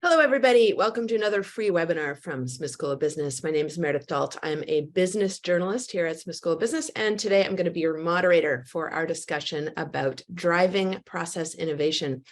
Hello, everybody. Welcome to another free webinar from Smith School of Business. My name is Meredith Dalt. I'm a business journalist here at Smith School of Business, and today I'm going to be your moderator for our discussion about driving process innovation.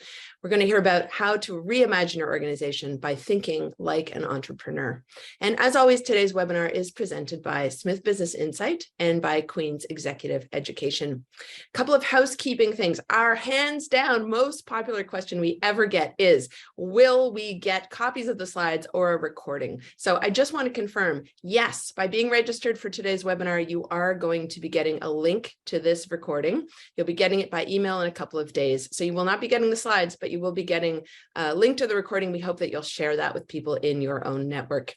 We're going to hear about how to reimagine your organization by thinking like an entrepreneur. And as always, today's webinar is presented by Smith Business Insight and by Queen's Executive Education. A couple of housekeeping things. Our hands down most popular question we ever get is, will we get copies of the slides or a recording? So I just want to confirm, yes, by being registered for today's webinar, you are going to be getting a link to this recording. You'll be getting it by email in a couple of days. So you will not be getting the slides, but you will be getting a link to the recording. We hope that you'll share that with people in your own network.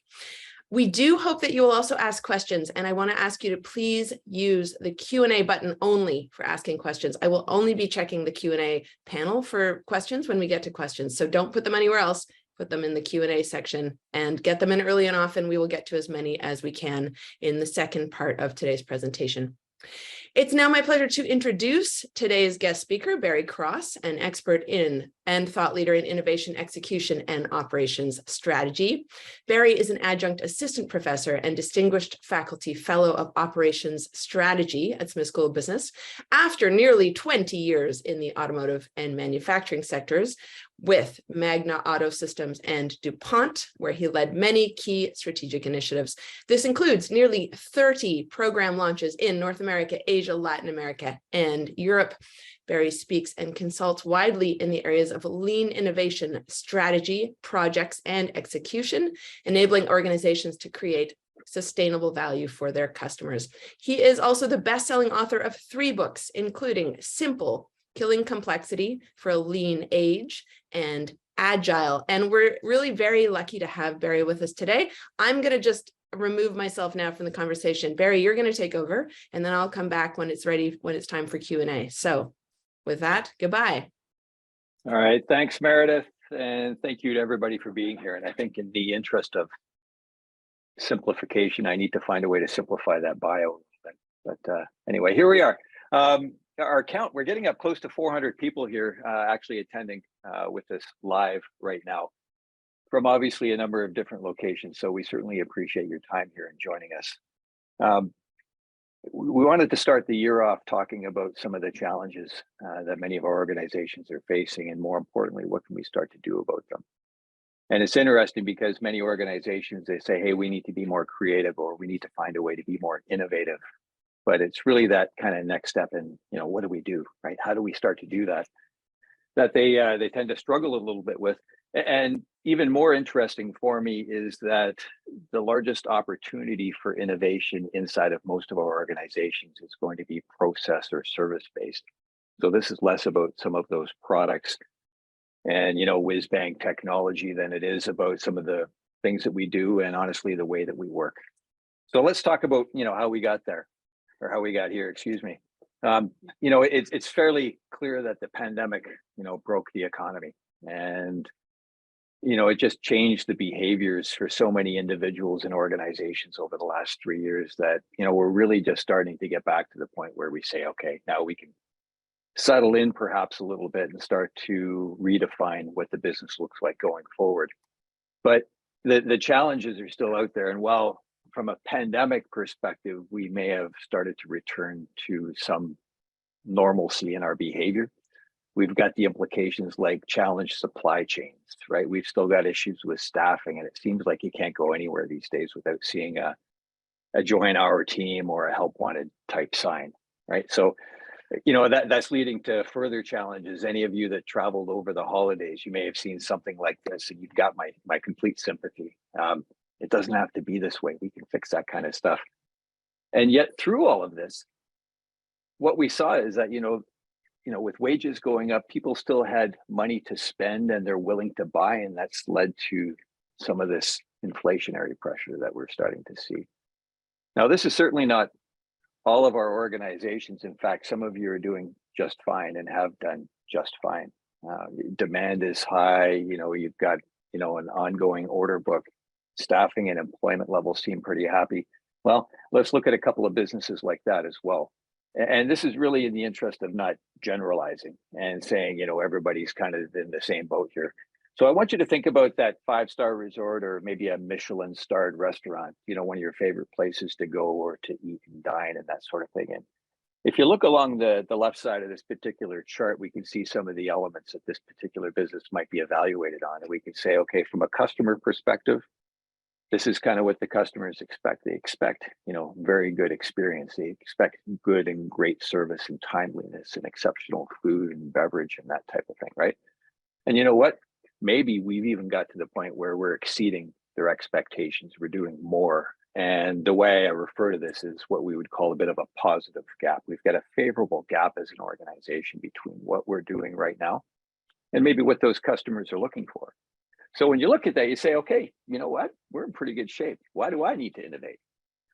We do hope that you will also ask questions, and I want to ask you to please use the Q&A button only for asking questions. I will only be checking the Q&A panel for questions when we get to questions, so don't put them anywhere else. Put them in the Q&A section and get them in early and often. We will get to as many as we can in the second part of today's presentation. It's now my pleasure to introduce today's guest speaker, Barry Cross, an expert in and thought leader in innovation, execution, and operations strategy. Barry is an adjunct assistant professor and distinguished faculty fellow of operations strategy at Smith School of Business. After nearly 20 years in the automotive and manufacturing sectors with Magna Auto Systems and DuPont, where he led many key strategic initiatives. This includes nearly 30 program launches in North America, Asia, Latin America, and Europe. Barry speaks and consults widely in the areas of lean innovation, strategy, projects, and execution, enabling organizations to create sustainable value for their customers. He is also the best-selling author of 3 books, including Simple, Killing Complexity for a Lean Age, and Agile. And we're really very lucky to have Barry with us today. I'm going to just remove myself now from the conversation. Barry, you're going to take over, and then I'll come back when it's ready, when it's time for Q&A. So with that, goodbye. All right. Thanks, Meredith. And thank you to everybody for being here. And I think in the interest of simplification, I need to find a way to simplify that bio. But anyway, here we are. Our count, we're getting up close to 400 people here actually attending with us live right now from obviously a number of different locations. So we certainly appreciate your time here and joining us. We wanted to start the year off talking about some of the challenges that many of our organizations are facing, and more importantly, what can we start to do about them? And it's interesting because many organizations, they say, hey, we need to be more creative, or we need to find a way to be more innovative. But it's really that kind of next step in, what do we do, right? How do we start to do that? That they tend to struggle a little bit with. And even more interesting for me is that the largest opportunity for innovation inside of most of our organizations is going to be process or service based. So this is less about some of those products and, whiz bang technology than it is about some of the things that we do and honestly, the way that we work. So let's talk about, how we got there. Or how we got here, excuse me. It's fairly clear that the pandemic, broke the economy, and it just changed the behaviors for so many individuals and organizations over the last 3 years that we're really just starting to get back to the point where we say, okay, now we can settle in perhaps a little bit and start to redefine what the business looks like going forward. But the challenges are still out there, and while from a pandemic perspective, we may have started to return to some normalcy in our behavior. We've got the implications like challenged supply chains, right? We've still got issues with staffing, and it seems like you can't go anywhere these days without seeing a join our team or a help wanted type sign, right? So, that's leading to further challenges. Any of you that traveled over the holidays, you may have seen something like this, and you've got my complete sympathy. It doesn't have to be this way. We can fix that kind of stuff. And yet through all of this, what we saw is that, with wages going up, people still had money to spend and they're willing to buy. And that's led to some of this inflationary pressure that we're starting to see. Now, this is certainly not all of our organizations. In fact, some of you are doing just fine and have done just fine. Demand is high. You've got, an ongoing order book. Staffing and employment levels seem pretty happy. Well, let's look at a couple of businesses like that as well. And this is really in the interest of not generalizing and saying, everybody's kind of in the same boat here. So I want you to think about that 5-star resort or maybe a Michelin-starred restaurant, one of your favorite places to go or to eat and dine and that sort of thing. And if you look along the left side of this particular chart, we can see some of the elements that this particular business might be evaluated on. And we can say, okay, from a customer perspective, this is kind of what the customers expect. They expect, very good experience. They expect good and great service and timeliness and exceptional food and beverage and that type of thing, right? And you know what? Maybe we've even got to the point where we're exceeding their expectations. We're doing more. And the way I refer to this is what we would call a bit of a positive gap. We've got a favorable gap as an organization between what we're doing right now and maybe what those customers are looking for. So when you look at that, you say, okay, you know what? We're in pretty good shape. Why do I need to innovate?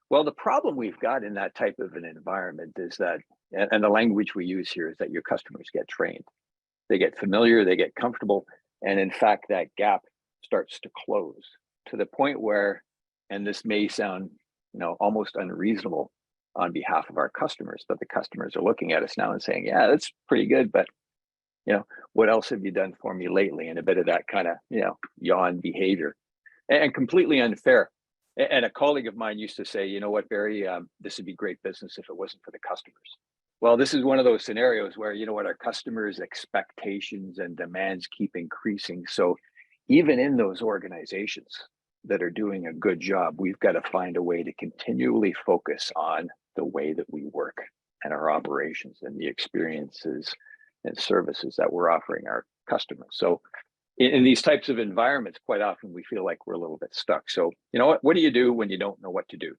Well, the problem we've got in that type of an environment is that, and the language we use here is that your customers get trained. They get familiar, they get comfortable. And in fact, that gap starts to close to the point where, and this may sound, almost unreasonable on behalf of our customers, but the customers are looking at us now and saying, yeah, that's pretty good, but what else have you done for me lately? And a bit of that kind of, yawn behavior, and completely unfair. And a colleague of mine used to say, you know what, Barry, this would be great business if it wasn't for the customers. Well, this is one of those scenarios where, our customers' expectations and demands keep increasing. So even in those organizations that are doing a good job, we've got to find a way to continually focus on the way that we work and our operations and the experiences and services that we're offering our customers. So in these types of environments, quite often we feel like we're a little bit stuck. So, what do you do when you don't know what to do?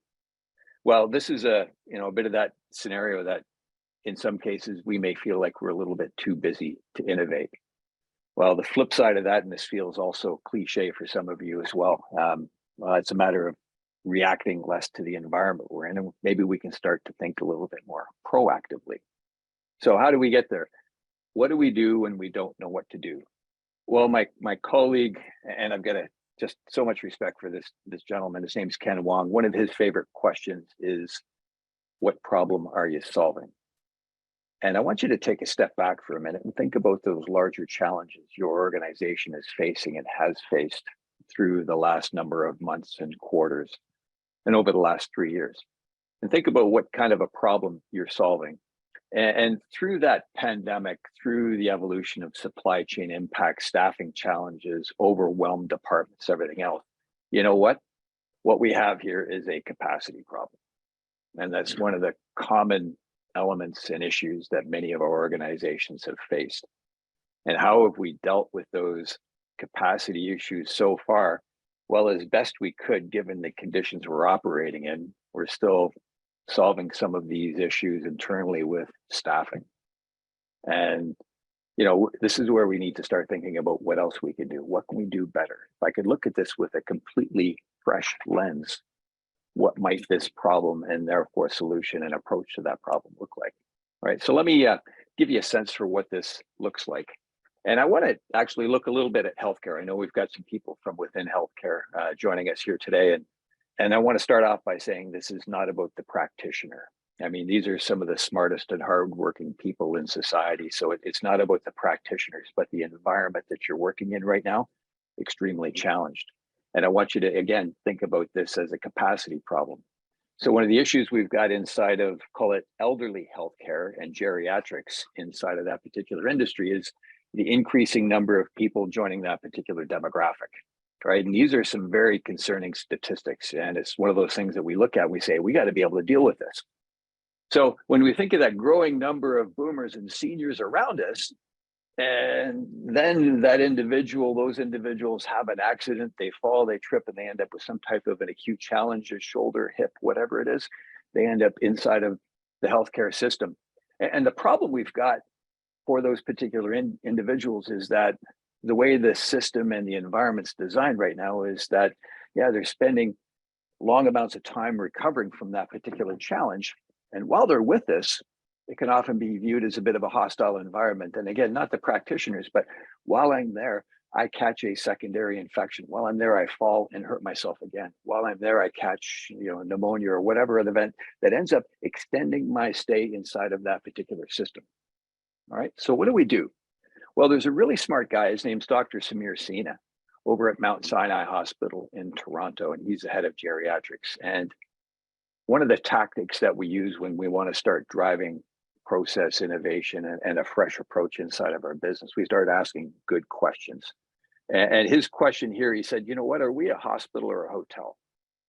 Well, this is a bit of that scenario that in some cases we may feel like we're a little bit too busy to innovate. Well, the flip side of that, and this feels also cliche for some of you as well, it's a matter of reacting less to the environment we're in, and maybe we can start to think a little bit more proactively. So how do we get there? What do we do when we don't know what to do? Well, my colleague, and I've got just so much respect for this gentleman, his name's Ken Wong. One of his favorite questions is, what problem are you solving? And I want you to take a step back for a minute and think about those larger challenges your organization is facing and has faced through the last number of months and quarters and over the last 3 years. And think about what kind of a problem you're solving. And through that pandemic, through the evolution of supply chain impacts, staffing challenges, overwhelmed departments, everything else, you know what? What we have here is a capacity problem. And that's one of the common elements and issues that many of our organizations have faced. And how have we dealt with those capacity issues so far? Well, as best we could, given the conditions we're operating in, we're still solving some of these issues internally with staffing. And, this is where we need to start thinking about what else we can do. What can we do better? If I could look at this with a completely fresh lens, what might this problem and therefore solution and approach to that problem look like? Right. So let me give you a sense for what this looks like. And I want to actually look a little bit at healthcare. I know we've got some people from within healthcare joining us here today. And I want to start off by saying this is not about the practitioner. I mean, these are some of the smartest and hardworking people in society. So it's not about the practitioners, but the environment that you're working in right now, extremely challenged. And I want you to, again, think about this as a capacity problem. So one of the issues we've got inside of, call it elderly healthcare and geriatrics inside of that particular industry, is the increasing number of people joining that particular demographic, right? And these are some very concerning statistics. And it's one of those things that we look at and we say, we got to be able to deal with this. So when we think of that growing number of boomers and seniors around us, and then those individuals have an accident, they fall, they trip, and they end up with some type of an acute challenge, a shoulder, hip, whatever it is, they end up inside of the healthcare system. And the problem we've got for those particular individuals is that the way the system and the environment's designed right now is that, they're spending long amounts of time recovering from that particular challenge. And while they're with us, it can often be viewed as a bit of a hostile environment. And again, not the practitioners, but while I'm there, I catch a secondary infection. While I'm there, I fall and hurt myself again. While I'm there, I catch, pneumonia or whatever other event that ends up extending my stay inside of that particular system. All right. So what do we do? Well, there's a really smart guy. His name's Dr. Samir Sina over at Mount Sinai Hospital in Toronto, and he's the head of geriatrics. And one of the tactics that we use when we want to start driving process innovation and a fresh approach inside of our business, we start asking good questions. And his question here, he said, you know what, are we a hospital or a hotel?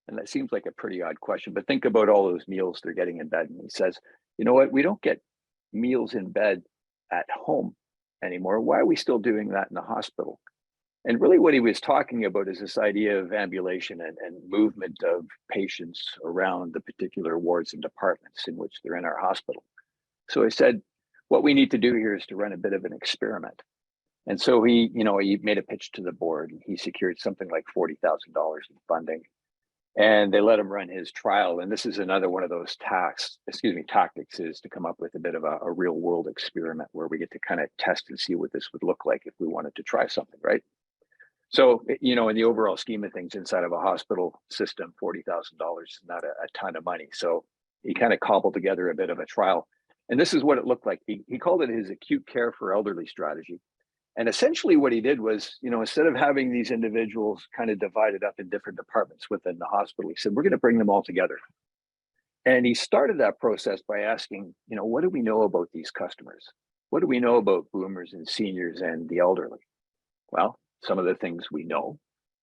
And that seems like a pretty odd question, but think about all those meals they're getting in bed. And he says, you know what, we don't get meals in bed at home anymore. Why are we still doing that in the hospital? And really what he was talking about is this idea of ambulation and movement of patients around the particular wards and departments in which they're in our hospital. So I said, what we need to do here is to run a bit of an experiment. And so he made a pitch to the board. He secured something like $40,000 in funding. And they let him run his trial. And this is another one of those tactics is to come up with a bit of a real world experiment where we get to kind of test and see what this would look like if we wanted to try something, right? So, in the overall scheme of things inside of a hospital system, $40,000 is not a ton of money. So he kind of cobbled together a bit of a trial. And this is what it looked like. He called it his acute care for elderly strategy. And essentially what he did was, instead of having these individuals kind of divided up in different departments within the hospital, he said, we're going to bring them all together. And he started that process by asking, what do we know about these customers? What do we know about boomers and seniors and the elderly? Well, some of the things we know,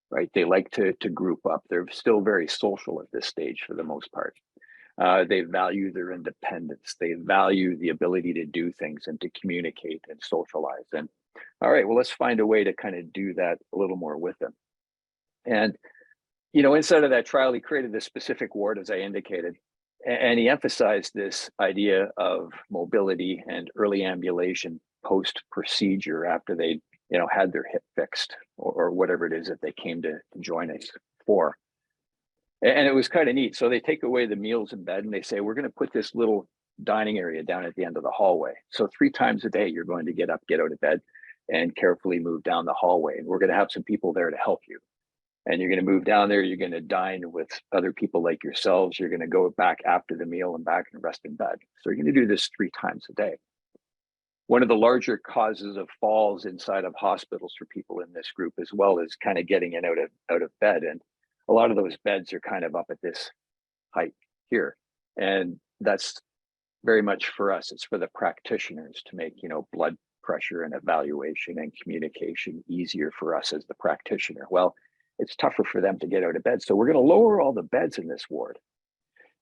right? They like to group up. They're still very social at this stage for the most part. They value their independence. They value the ability to do things and to communicate and socialize. And all right, well, let's find a way to kind of do that a little more with them. And, inside of that trial, he created this specific ward, as I indicated, and he emphasized this idea of mobility and early ambulation post-procedure after they, had their hip fixed or whatever it is that they came to join us for. And it was kind of neat. So they take away the meals in bed and they say, we're going to put this little dining area down at the end of the hallway. So 3 times a day, you're going to get up, get out of bed and carefully move down the hallway. And we're going to have some people there to help you. And you're going to move down there. You're going to dine with other people like yourselves. You're going to go back after the meal and back and rest in bed. So you're going to do this 3 times a day. One of the larger causes of falls inside of hospitals for people in this group as well is kind of getting in out of bed. And a lot of those beds are kind of up at this height here. And that's very much for us. It's for the practitioners to make, blood pressure and evaluation and communication easier for us as the practitioner. Well, it's tougher for them to get out of bed. So we're going to lower all the beds in this ward.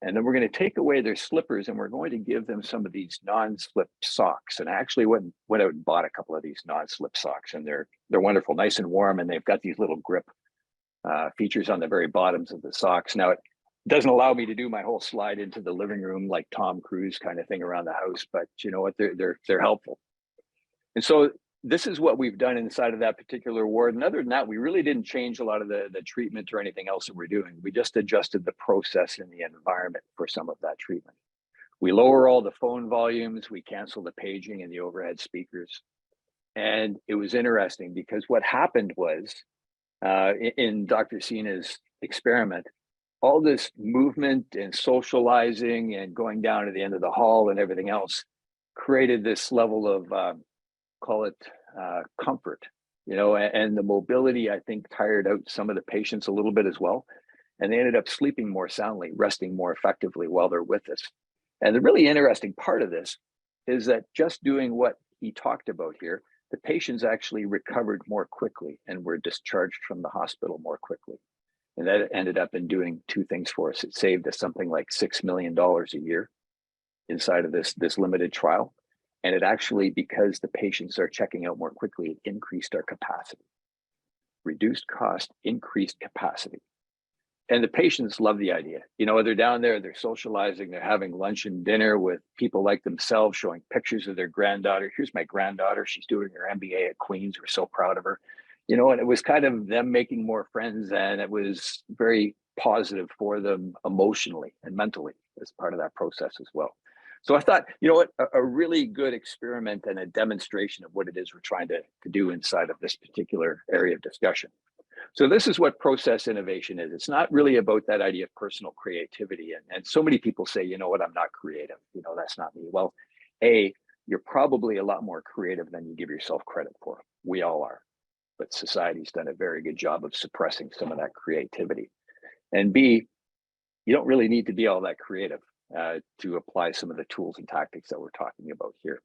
And then we're going to take away their slippers and we're going to give them some of these non-slip socks. And I actually went out and bought a couple of these non-slip socks, and they're wonderful, nice and warm. And they've got these little grip features on the very bottoms of the socks. Now, it doesn't allow me to do my whole slide into the living room like Tom Cruise kind of thing around the house, but you know what, they're helpful. And so this is what we've done inside of that particular ward. And other than that, we really didn't change a lot of the treatment or anything else that we're doing. We just adjusted the process and the environment for some of that treatment. We lower all the phone volumes, we cancel the paging and the overhead speakers. And it was interesting because what happened was in Dr. Sina's experiment, all this movement and socializing and going down to the end of the hall and everything else created this level of call it comfort, and the mobility, I think, tired out some of the patients a little bit as well. And they ended up sleeping more soundly, resting more effectively while they're with us. And the really interesting part of this is that just doing what he talked about here, the patients actually recovered more quickly and were discharged from the hospital more quickly. And that ended up in doing 2 things for us. It saved us something like $6 million a year inside of this limited trial. And it actually, because the patients are checking out more quickly, it increased our capacity. Reduced cost, increased capacity. And the patients love the idea. They're down there, they're socializing, they're having lunch and dinner with people like themselves, showing pictures of their granddaughter. Here's my granddaughter, she's doing her MBA at Queen's. We're so proud of her. And it was kind of them making more friends, and it was very positive for them emotionally and mentally as part of that process as well. So I thought, a really good experiment and a demonstration of what it is we're trying to do inside of this particular area of discussion. So this is what process innovation is. It's not really about that idea of personal creativity. And so many people say, I'm not creative. That's not me. Well, you're probably a lot more creative than you give yourself credit for. We all are, but society's done a very good job of suppressing some of that creativity. And B, you don't really need to be all that creative to apply some of the tools and tactics that we're talking about here.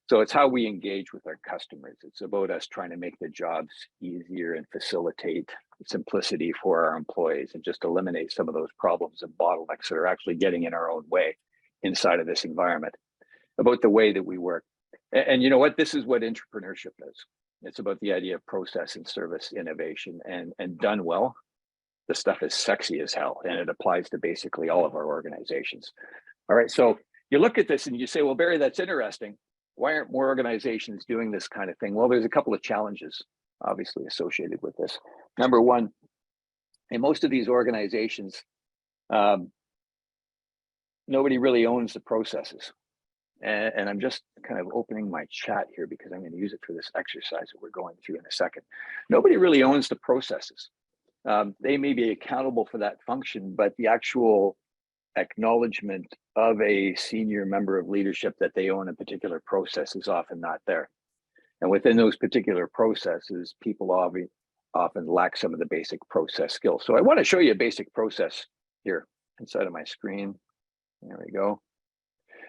So it's how we engage with our customers. It's about us trying to make the jobs easier and facilitate simplicity for our employees and just eliminate some of those problems and bottlenecks that are actually getting in our own way inside of this environment, about the way that we work. And you know what? This is what intrapreneurship is. It's about the idea of process and service innovation, and done well, the stuff is sexy as hell, and it applies to basically all of our organizations. All right, so you look at this and you say, well, Barry, that's interesting. Why aren't more organizations doing this kind of thing? Well, there's a couple of challenges obviously associated with this. Number one, in most of these organizations, nobody really owns the processes. And I'm just kind of opening my chat here because I'm going to use it for this exercise that we're going through in a second. Nobody really owns the processes. They may be accountable for that function, but the actual acknowledgement of a senior member of leadership that they own a particular process is often not there. And within those particular processes, people often lack some of the basic process skills. So I want to show you a basic process here inside of my screen. There we go.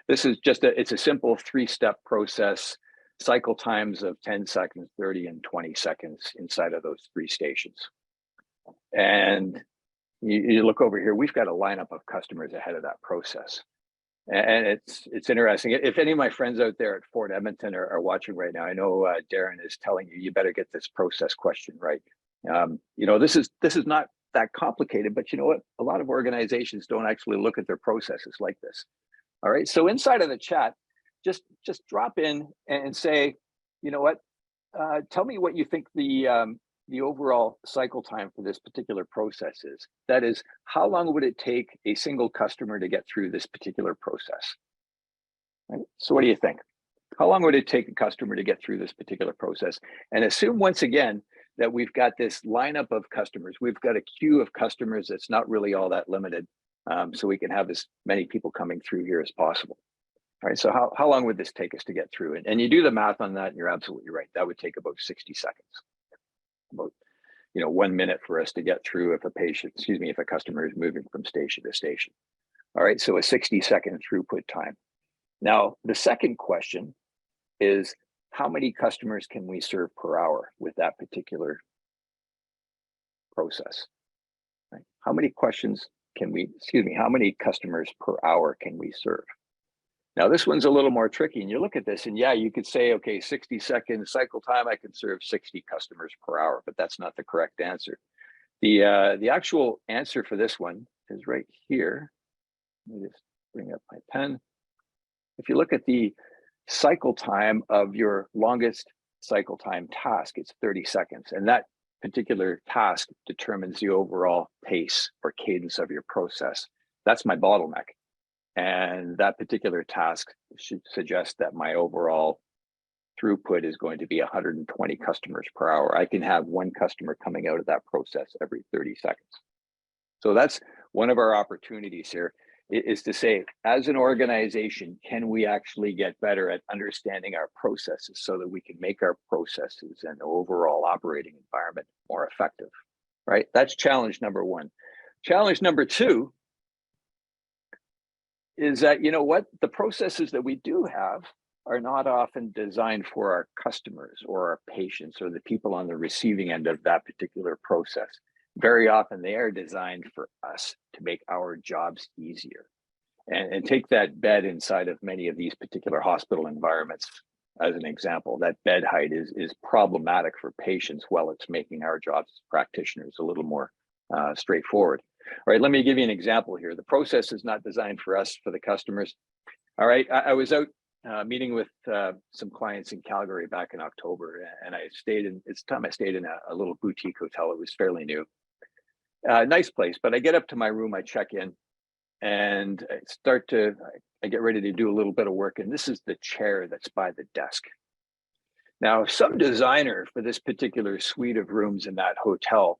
This is just it's a simple 3-step process, cycle times of 10 seconds, 30 and 20 seconds inside of those 3 stations. And you look over here, we've got a lineup of customers ahead of that process. And it's interesting. If any of my friends out there at Fort Edmonton are watching right now, I know Darren is telling you better get this process question right. You know, this is not that complicated, but you know what? A lot of organizations don't actually look at their processes like this. All right. So inside of the chat, just drop in and say, you know what? Tell me what you think the overall cycle time for this particular process is. That is, how long would it take a single customer to get through this particular process? Right? So what do you think? How long would it take a customer to get through this particular process? And assume once again that we've got this lineup of customers. We've got a queue of customers that's not really all that limited. So we can have as many people coming through here as possible. All right, so how long would this take us to get through? And you do the math on that and you're absolutely right. That would take about 60 seconds. About 1 minute for us to get through if a customer is moving from station to station. All right, so a 60-second throughput time. Now, the second question is, how many customers can we serve per hour with that particular process? Right? How many customers per hour can we serve? Now, this one's a little more tricky, and you look at this and yeah, you could say, okay, 60-second cycle time, I can serve 60 customers per hour, but that's not the correct answer. The actual answer for this one is right here. Let me just bring up my pen. If you look at the cycle time of your longest cycle time task, it's 30 seconds. And that particular task determines the overall pace or cadence of your process. That's my bottleneck. And that particular task should suggest that my overall throughput is going to be 120 customers per hour. I can have one customer coming out of that process every 30 seconds. So that's one of our opportunities here, is to say, as an organization, can we actually get better at understanding our processes so that we can make our processes and overall operating environment more effective, right? That's challenge number one. Challenge number two is that, you know what, the processes that we do have are not often designed for our customers or our patients or the people on the receiving end of that particular process. Very often they are designed for us to make our jobs easier. And take that bed inside of many of these particular hospital environments as an example. That bed height is problematic for patients while it's making our jobs as practitioners a little more straightforward. All right, let me give you an example here. The process is not designed for us, for the customers. All right, I was out meeting with some clients in Calgary back in October, and I stayed in a little boutique hotel. It was fairly new. Nice place, but I get up to my room, I check in, and I get ready to do a little bit of work, and this is the chair that's by the desk. Now, some designer for this particular suite of rooms in that hotel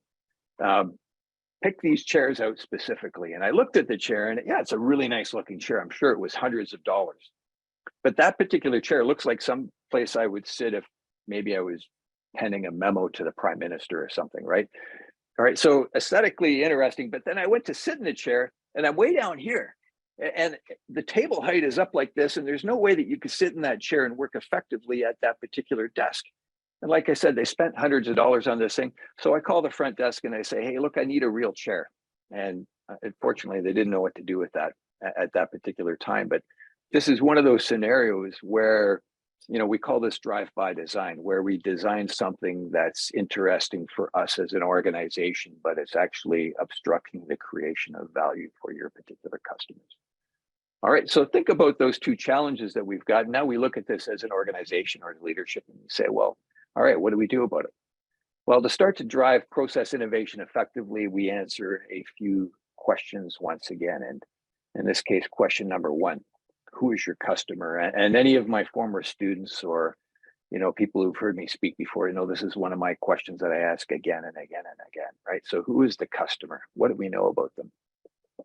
picked these chairs out specifically, and I looked at the chair, and yeah, it's a really nice looking chair. I'm sure it was hundreds of dollars. But that particular chair looks like some place I would sit if maybe I was penning a memo to the prime minister or something, right? All right, so aesthetically interesting, but then I went to sit in the chair and I'm way down here. And the table height is up like this, and there's no way that you could sit in that chair and work effectively at that particular desk. And like I said, they spent hundreds of dollars on this thing. So I call the front desk and I say, hey, look, I need a real chair. And unfortunately, they didn't know what to do with that at that particular time. But this is one of those scenarios where, we call this drive-by design, where we design something that's interesting for us as an organization, but it's actually obstructing the creation of value for your particular customers. All right, so think about those two challenges that we've got. Now we look at this as an organization or leadership and we say, well, all right, what do we do about it? Well, to start to drive process innovation effectively, we answer a few questions once again. And in this case, question number one, who is your customer? And any of my former students or people who've heard me speak before, this is one of my questions that I ask again and again and again, right? So who is the customer? What do we know about them?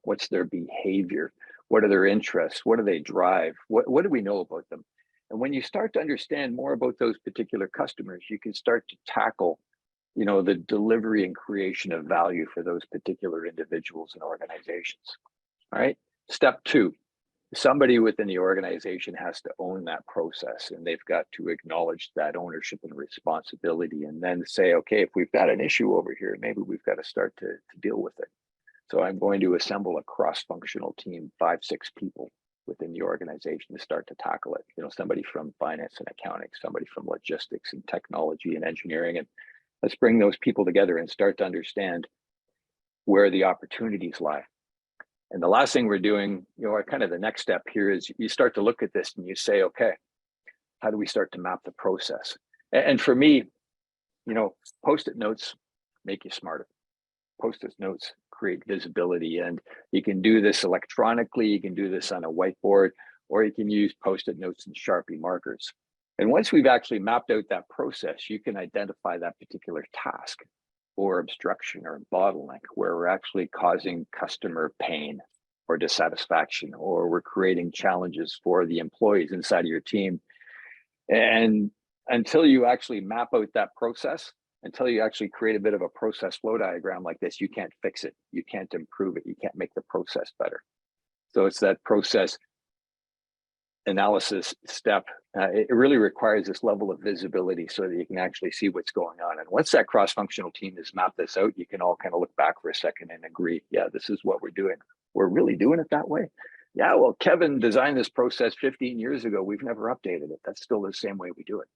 What's their behavior? What are their interests? What do they drive? What do we know about them? And when you start to understand more about those particular customers, you can start to tackle, the delivery and creation of value for those particular individuals and organizations. All right. Step two, somebody within the organization has to own that process, and they've got to acknowledge that ownership and responsibility, and then say, okay, if we've got an issue over here, maybe we've got to start to deal with it. So I'm going to assemble a cross-functional team, 5-6 people within the organization to start to tackle it. Somebody from finance and accounting, somebody from logistics and technology and engineering, and let's bring those people together and start to understand where the opportunities lie. And the last thing we're doing, kind of the next step here is you start to look at this and you say, okay, how do we start to map the process? And for me, Post-it notes make you smarter. Post-it notes create visibility, and you can do this electronically, you can do this on a whiteboard, or you can use Post-it notes and Sharpie markers. And once we've actually mapped out that process, you can identify that particular task or obstruction or bottleneck where we're actually causing customer pain or dissatisfaction, or we're creating challenges for the employees inside of your team. And until you actually map out that process, until you actually create a bit of a process flow diagram like this, you can't fix it, you can't improve it, you can't make the process better. So it's that process analysis step. It really requires this level of visibility so that you can actually see what's going on. And once that cross-functional team has mapped this out, you can all kind of look back for a second and agree, yeah, this is what we're doing. We're really doing it that way. Yeah, well, Kevin designed this process 15 years ago. We've never updated it. That's still the same way we do it.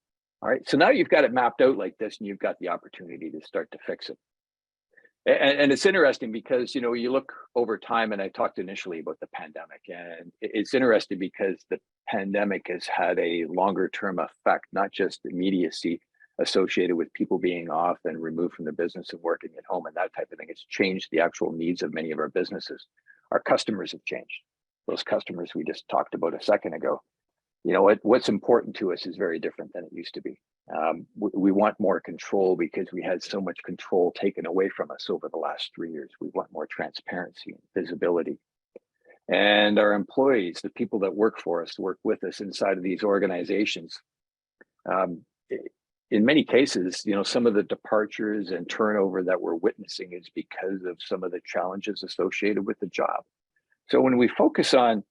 All right, so now you've got it mapped out like this, and you've got the opportunity to start to fix it. And it's interesting because, you look over time, and I talked initially about the pandemic, and it's interesting because the pandemic has had a longer term effect, not just immediacy associated with people being off and removed from the business and working at home and that type of thing. It's changed the actual needs of many of our businesses. Our customers have changed. Those customers we just talked about a second ago. What's important to us is very different than it used to be. We want more control because we had so much control taken away from us over the last 3 years. We want more transparency and visibility. And our employees, the people that work for us, work with us inside of these organizations. In many cases, some of the departures and turnover that we're witnessing is because of some of the challenges associated with the job. So when we focus on,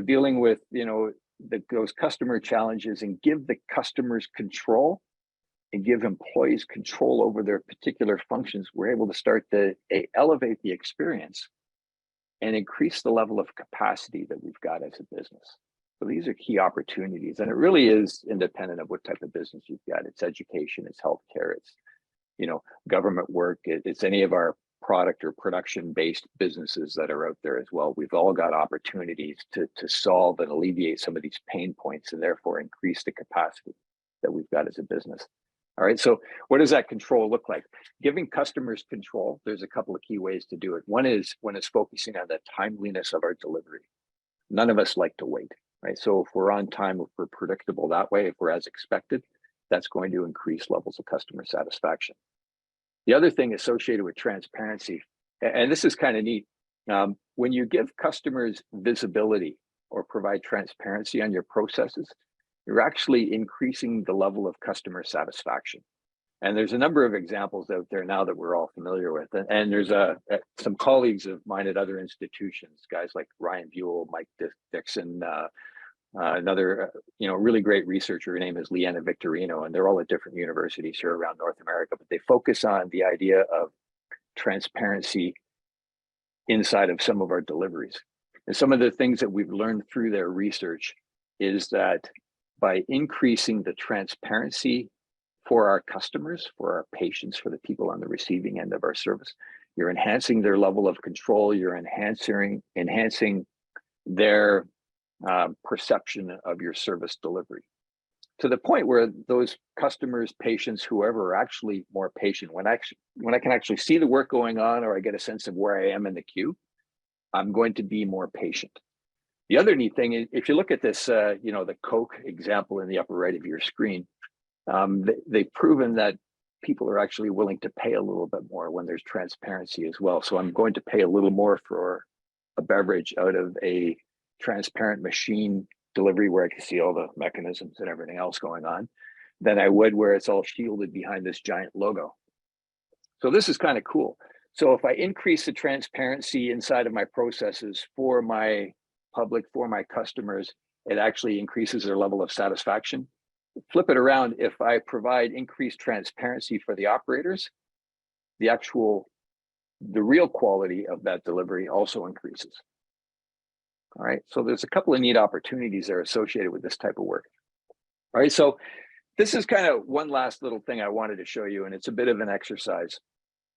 dealing with, those customer challenges and give the customers control and give employees control over their particular functions, we're able to start to elevate the experience and increase the level of capacity that we've got as a business. So these are key opportunities, and it really is independent of what type of business you've got. It's education, it's healthcare, it's government work, it's any of our product or production-based businesses that are out there as well. We've all got opportunities to solve and alleviate some of these pain points, and therefore increase the capacity that we've got as a business. All right, so what does that control look like? Giving customers control, there's a couple of key ways to do it. One is when it's focusing on the timeliness of our delivery. None of us like to wait, right? So if we're on time, if we're predictable that way, if we're as expected, that's going to increase levels of customer satisfaction. The other thing associated with transparency, and this is kind of neat, when you give customers visibility or provide transparency on your processes, you're actually increasing the level of customer satisfaction. And there's a number of examples out there now that we're all familiar with. And there's some colleagues of mine at other institutions, guys like Ryan Buell, Mike Dixon, another really great researcher. Her name is Leanna Victorino, and they're all at different universities here around North America, but they focus on the idea of transparency inside of some of our deliveries. And some of the things that we've learned through their research is that by increasing the transparency for our customers, for our patients, for the people on the receiving end of our service, you're enhancing their level of control, you're enhancing their perception of your service delivery, to the point where those customers, patients, whoever are actually more patient. When I can actually see the work going on, or I get a sense of where I am in the queue, I'm going to be more patient. The other neat thing is, if you look at this, the Coke example in the upper right of your screen, they've proven that people are actually willing to pay a little bit more when there's transparency as well. So I'm going to pay a little more for a beverage out of a transparent machine delivery where I can see all the mechanisms and everything else going on than I would where it's all shielded behind this giant logo. So this is kind of cool. So if I increase the transparency inside of my processes for my public, for my customers, it actually increases their level of satisfaction. Flip it around, if I provide increased transparency for the operators, the real quality of that delivery also increases. All right, so there's a couple of neat opportunities that are associated with this type of work. All right, so this is kind of one last little thing I wanted to show you, and it's a bit of an exercise.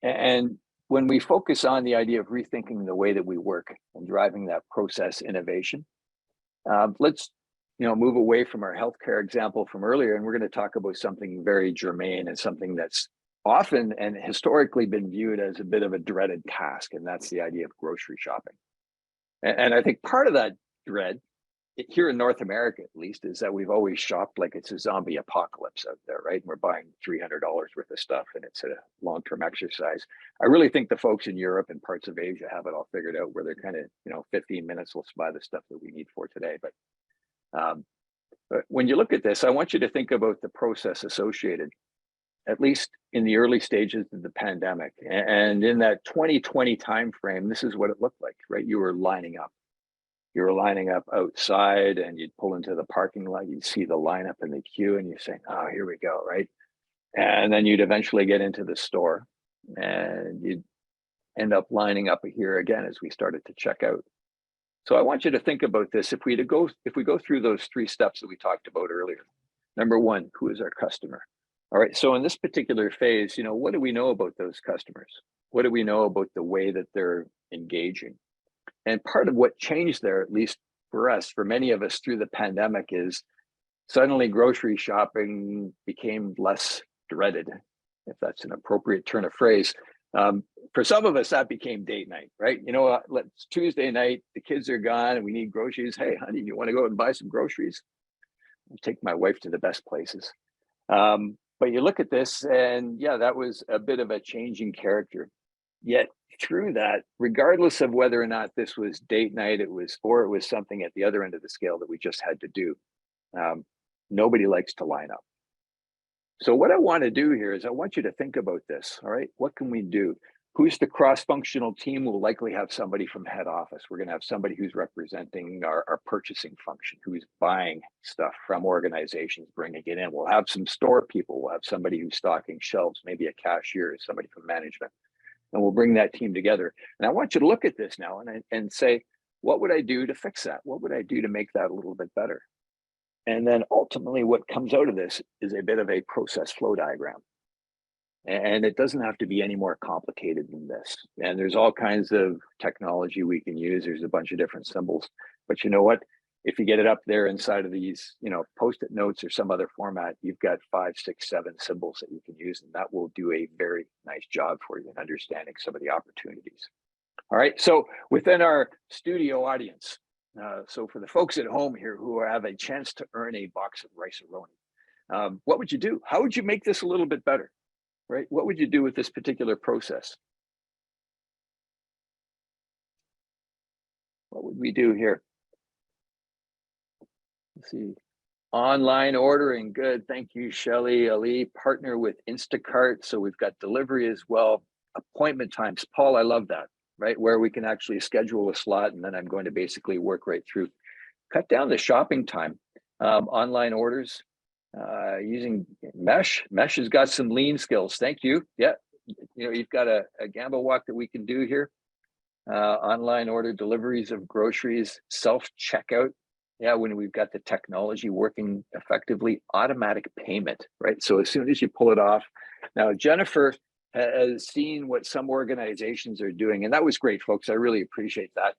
And when we focus on the idea of rethinking the way that we work and driving that process innovation, let's move away from our healthcare example from earlier, and we're going to talk about something very germane and something that's often and historically been viewed as a bit of a dreaded task, and that's the idea of grocery shopping. And I think part of that dread, here in North America at least, is that we've always shopped like it's a zombie apocalypse out there, right? And we're buying $300 worth of stuff, and it's a long-term exercise. I really think the folks in Europe and parts of Asia have it all figured out, where they're kind of 15 minutes, let's buy the stuff that we need for today. But when you look at this, I want you to think about the process associated, at least in the early stages of the pandemic. And in that 2020 timeframe, this is what it looked like, right? You were lining up. You were lining up outside, and you'd pull into the parking lot, you'd see the lineup in the queue, and you're saying, oh, here we go, right? And then you'd eventually get into the store, and you'd end up lining up here again as we started to check out. So I want you to think about this. If we go through those 3 steps that we talked about earlier, number 1, who is our customer? All right, so in this particular phase, what do we know about those customers? What do we know about the way that they're engaging? And part of what changed there, at least for us, for many of us through the pandemic, is suddenly grocery shopping became less dreaded, if that's an appropriate turn of phrase. For some of us, that became date night, right? It's Tuesday night, the kids are gone, and we need groceries. Hey, honey, you want to go and buy some groceries? I'll take my wife to the best places. But you look at this, and yeah, that was a bit of a changing character. Yet through that, regardless of whether or not this was date night, it was something at the other end of the scale that we just had to do, nobody likes to line up. So what I want to do here is I want you to think about this. All right, what can we do? Who's the cross-functional team? We'll likely have somebody from head office. We're going to have somebody who's representing our purchasing function, who's buying stuff from organizations, bringing it in. We'll have some store people. We'll have somebody who's stocking shelves, maybe a cashier, somebody from management. And we'll bring that team together. And I want you to look at this now and say, what would I do to fix that? What would I do to make that a little bit better? And then ultimately what comes out of this is a bit of a process flow diagram. And it doesn't have to be any more complicated than this. And there's all kinds of technology we can use. There's a bunch of different symbols. But you know what? If you get it up there inside of these, Post-it notes or some other format, you've got 5, 6, 7 symbols that you can use. And that will do a very nice job for you in understanding some of the opportunities. All right. So within our studio audience, so for the folks at home here who have a chance to earn a box of rice-a-roni, what would you do? How would you make this a little bit better? Right? What would you do with this particular process? What would we do here? Let's see. Online ordering, good. Thank you, Shelly. Ali, partner with Instacart. So we've got delivery as well. Appointment times. Paul, I love that, right? Where we can actually schedule a slot and then I'm going to basically work right through. Cut down the shopping time. Online orders using Mesh. Mesh has got some lean skills. Thank you. Yeah, you've got a gamble walk that we can do here. Online order deliveries of groceries, self-checkout. Yeah, when we've got the technology working effectively, automatic payment, right? So as soon as you pull it off. Now, Jennifer has seen what some organizations are doing, and that was great, folks. I really appreciate that.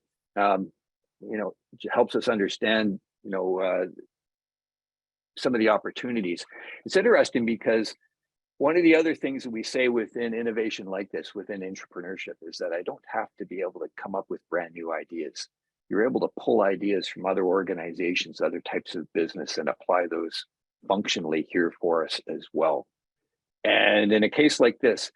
It helps us understand, some of the opportunities. It's interesting because one of the other things that we say within innovation like this, within intrapreneurship, is that I don't have to be able to come up with brand new ideas. You're able to pull ideas from other organizations, other types of business, and apply those functionally here for us as well. And in a case like this,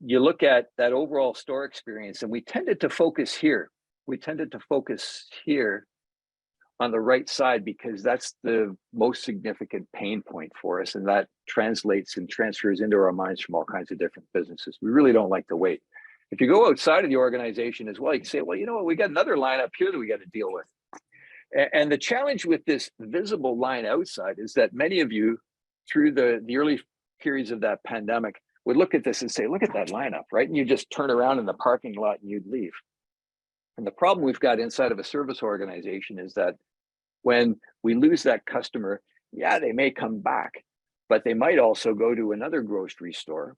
you look at that overall store experience, and we tended to focus here. We tended to focus here on the right side because that's the most significant pain point for us. And that translates and transfers into our minds from all kinds of different businesses. We really don't like to wait. If you go outside of the organization as well, you can say, well, you know what, we got another line up here that we got to deal with. And the challenge with this visible line outside is that many of you through the early periods of that pandemic would look at this and say, look at that lineup, right? And you just turn around in the parking lot and you'd leave. And the problem we've got inside of a service organization is that when we lose that customer, yeah, they may come back, but they might also go to another grocery store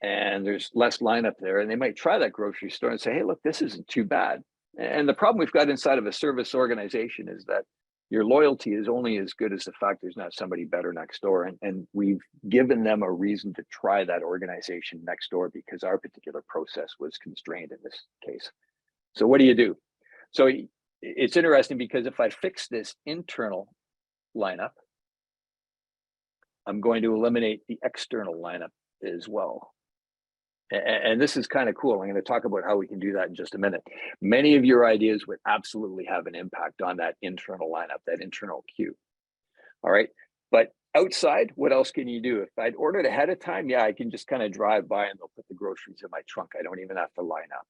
and there's less lineup there. And they might try that grocery store and say, hey, look, this isn't too bad. And the problem we've got inside of a service organization is that your loyalty is only as good as the fact there's not somebody better next door. And we've given them a reason to try that organization next door because our particular process was constrained in this case. So what do? So it's interesting because if I fix this internal lineup, I'm going to eliminate the external lineup as well. And this is kind of cool. I'm going to talk about how we can do that in just a minute. Many of your ideas would absolutely have an impact on that internal lineup, that internal queue. All right. But outside, what else can you do? If I'd ordered ahead of time, yeah, I can just kind of drive by and they'll put the groceries in my trunk. I don't even have to line up.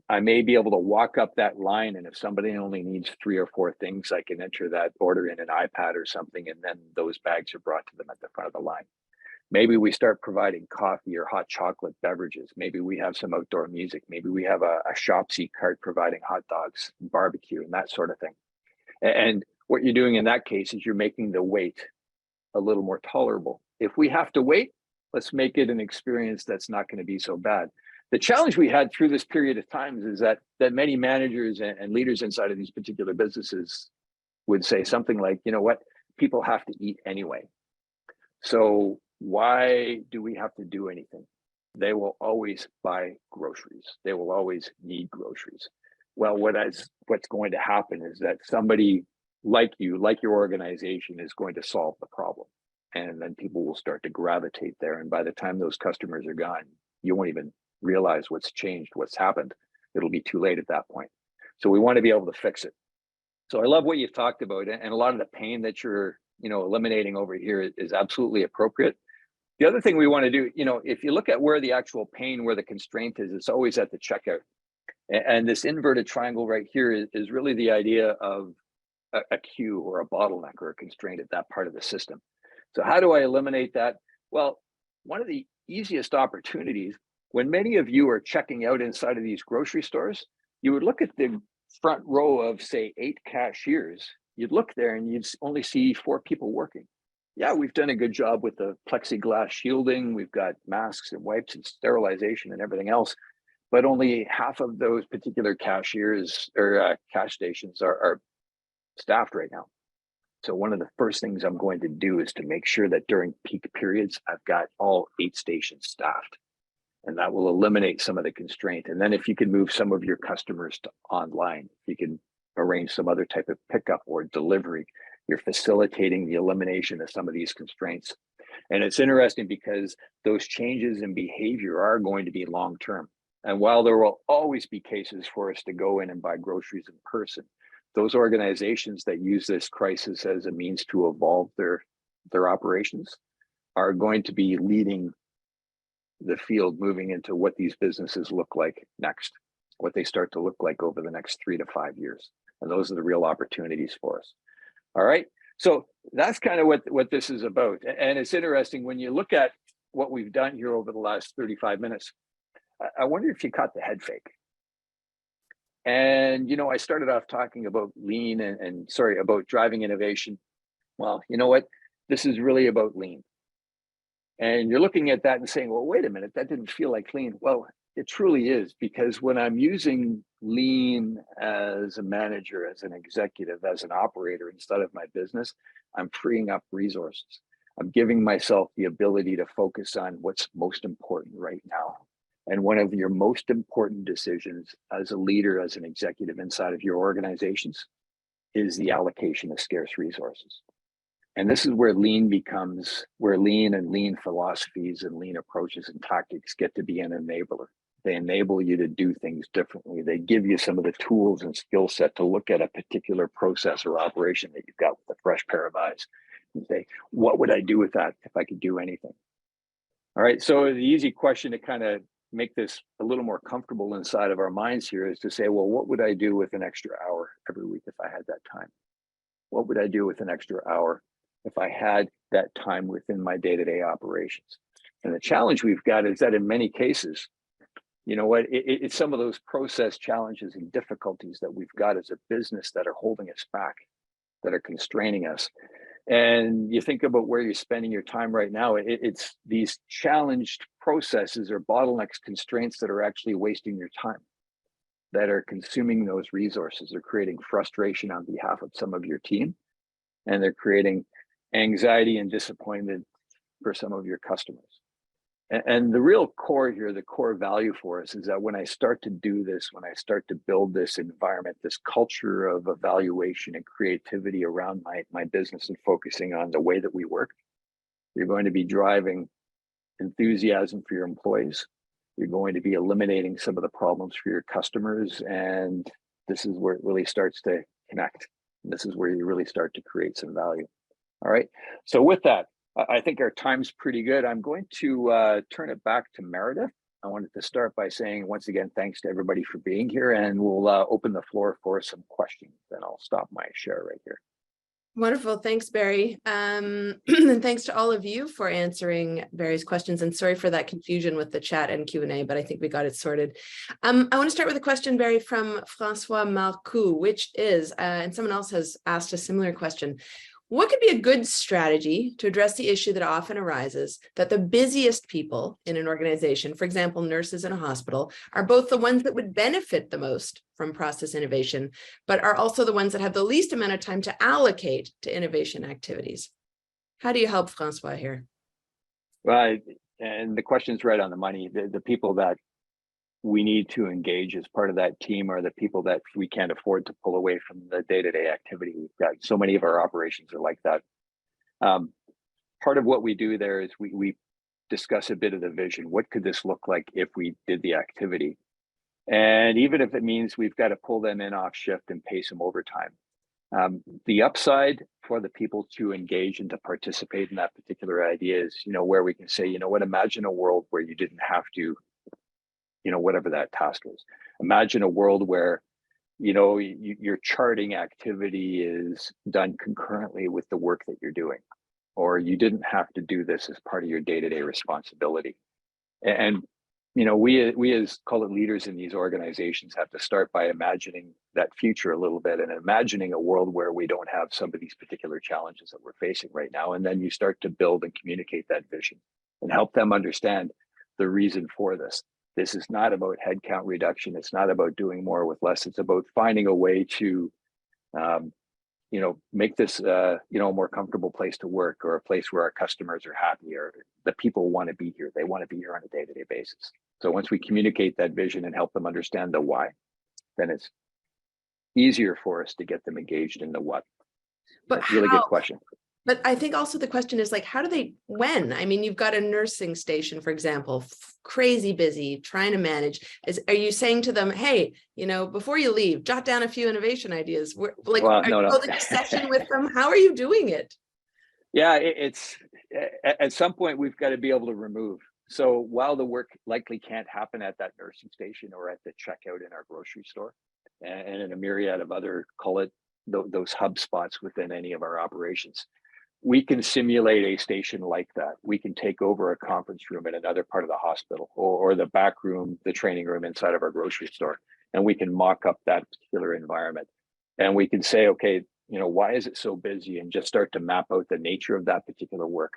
I may be able to walk up that line, and if somebody only needs 3 or 4 things, I can enter that order in an iPad or something, and then those bags are brought to them at the front of the line. Maybe we start providing coffee or hot chocolate beverages. Maybe we have some outdoor music. Maybe we have a Shopsy cart providing hot dogs, and barbecue, and that sort of thing. And what you're doing in that case is you're making the wait a little more tolerable. If we have to wait, let's make it an experience that's not going to be so bad. The challenge we had through this period of time is that many managers and leaders inside of these particular businesses would say something like, you know what, people have to eat anyway. So why do we have to do anything? They will always buy groceries. They will always need groceries. Well, what's going to happen is that somebody like you, like your organization, is going to solve the problem. And then people will start to gravitate there. And by the time those customers are gone, you won't even realize what's changed, what's happened. It'll be too late at that point. So we want to be able to fix it. So I love what you've talked about, and a lot of the pain that you're eliminating over here is absolutely appropriate. The other thing we want to do, if you look at where the actual pain, where the constraint is, it's always at the checkout. And this inverted triangle right here is really the idea of a queue or a bottleneck or a constraint at that part of the system. So how do I eliminate that? Well, one of the easiest opportunities, when many of you are checking out inside of these grocery stores, you would look at the front row of, say, 8 cashiers. You'd look there and you'd only see 4 people working. Yeah, we've done a good job with the plexiglass shielding. We've got masks and wipes and sterilization and everything else, but only half of those particular cashiers or cash stations are staffed right now. So one of the first things I'm going to do is to make sure that during peak periods, I've got all 8 stations staffed. And that will eliminate some of the constraint. And then if you can move some of your customers to online, if you can arrange some other type of pickup or delivery, you're facilitating the elimination of some of these constraints. And it's interesting because those changes in behavior are going to be long-term. And while there will always be cases for us to go in and buy groceries in person, those organizations that use this crisis as a means to evolve their operations are going to be leading the field moving into what these businesses look like next, what they start to look like over the next 3 to 5 years. And those are the real opportunities for us. All right. So that's kind of what this is about. And it's interesting when you look at what we've done here over the last 35 minutes, I wonder if you caught the head fake. And, you know, I started off talking about lean and about driving innovation. Well, you know what? This is really about lean. And you're looking at that and saying, well, wait a minute, that didn't feel like lean. Well, it truly is, because when I'm using lean as a manager, as an executive, as an operator inside of my business, I'm freeing up resources. I'm giving myself the ability to focus on what's most important right now. And one of your most important decisions as a leader, as an executive inside of your organizations, is the allocation of scarce resources. And this is where lean and lean philosophies and lean approaches and tactics get to be an enabler. They enable you to do things differently. They give you some of the tools and skill set to look at a particular process or operation that you've got with a fresh pair of eyes and say, what would I do with that if I could do anything? All right, so the easy question to kind of make this a little more comfortable inside of our minds here is to say, well, what would I do with an extra hour every week if I had that time? What would I do with an extra hour if I had that time within my day-to-day operations? And the challenge we've got is that in many cases, you know what, it's some of those process challenges and difficulties that we've got as a business that are holding us back, that are constraining us. And you think about where you're spending your time right now, it's these challenged processes or bottlenecks, constraints that are actually wasting your time, that are consuming those resources. They're creating frustration on behalf of some of your team, and they're creating anxiety and disappointment for some of your customers. And the real core here, the core value for us is that when I start to do this, when I start to build this environment, this culture of evaluation and creativity around my business and focusing on the way that we work, you're going to be driving enthusiasm for your employees. You're going to be eliminating some of the problems for your customers. And this is where it really starts to connect. And this is where you really start to create some value. All right. So with that, I think our time's pretty good. I'm going to turn it back to Meredith. I wanted to start by saying, once again, thanks to everybody for being here, and we'll open the floor for some questions. Then I'll stop my share right here. Wonderful. Thanks, Barry. And thanks to all of you for answering Barry's questions. And sorry for that confusion with the chat and Q&A, but I think we got it sorted. I want to start with a question, Barry, from Francois Marcoux, which is, and someone else has asked a similar question. What could be a good strategy to address the issue that often arises that the busiest people in an organization, for example, nurses in a hospital, are both the ones that would benefit the most from process innovation, but are also the ones that have the least amount of time to allocate to innovation activities? How do you help Francois here? Right, and the question's right on the money. The people that we need to engage as part of that team are the people that we can't afford to pull away from the day-to-day activity we've got. So many of our operations are like that. Part of what we do there is we discuss a bit of the vision. What could this look like if we did the activity? And even if it means we've got to pull them in off shift and pay some overtime. The upside for the people to engage and to participate in that particular idea is, you know, where we can say, you know what, imagine a world where you didn't have to, you know, whatever that task is. Imagine a world where, you know, your charting activity is done concurrently with the work that you're doing, or you didn't have to do this as part of your day-to-day responsibility. And, you know, we as, call it, leaders in these organizations have to start by imagining that future a little bit and imagining a world where we don't have some of these particular challenges that we're facing right now. And then you start to build and communicate that vision and help them understand the reason for this. This is not about headcount reduction. It's not about doing more with less. It's about finding a way to, you know, make this, you know, a more comfortable place to work, or a place where our customers are happy, or the people want to be here. They want to be here on a day-to-day basis. So once we communicate that vision and help them understand the why, then it's easier for us to get them engaged in the what. But really good question. But I think also the question is like, how do they, when? I mean, you've got a nursing station, for example, crazy busy, trying to manage. Are you saying to them, hey, before you leave, jot down a few innovation ideas? Like, Well, are you no. holding a session with them? How are you doing it? Yeah, it's at some point we've got to be able to remove. So while the work likely can't happen at that nursing station or at the checkout in our grocery store, and in a myriad of other, call it those hub spots within any of our operations, we can simulate a station like that. We can take over a conference room in another part of the hospital, or the back room, the training room inside of our grocery store, and we can mock up that particular environment. And we can say, okay, why is it so busy, and just start to map out the nature of that particular work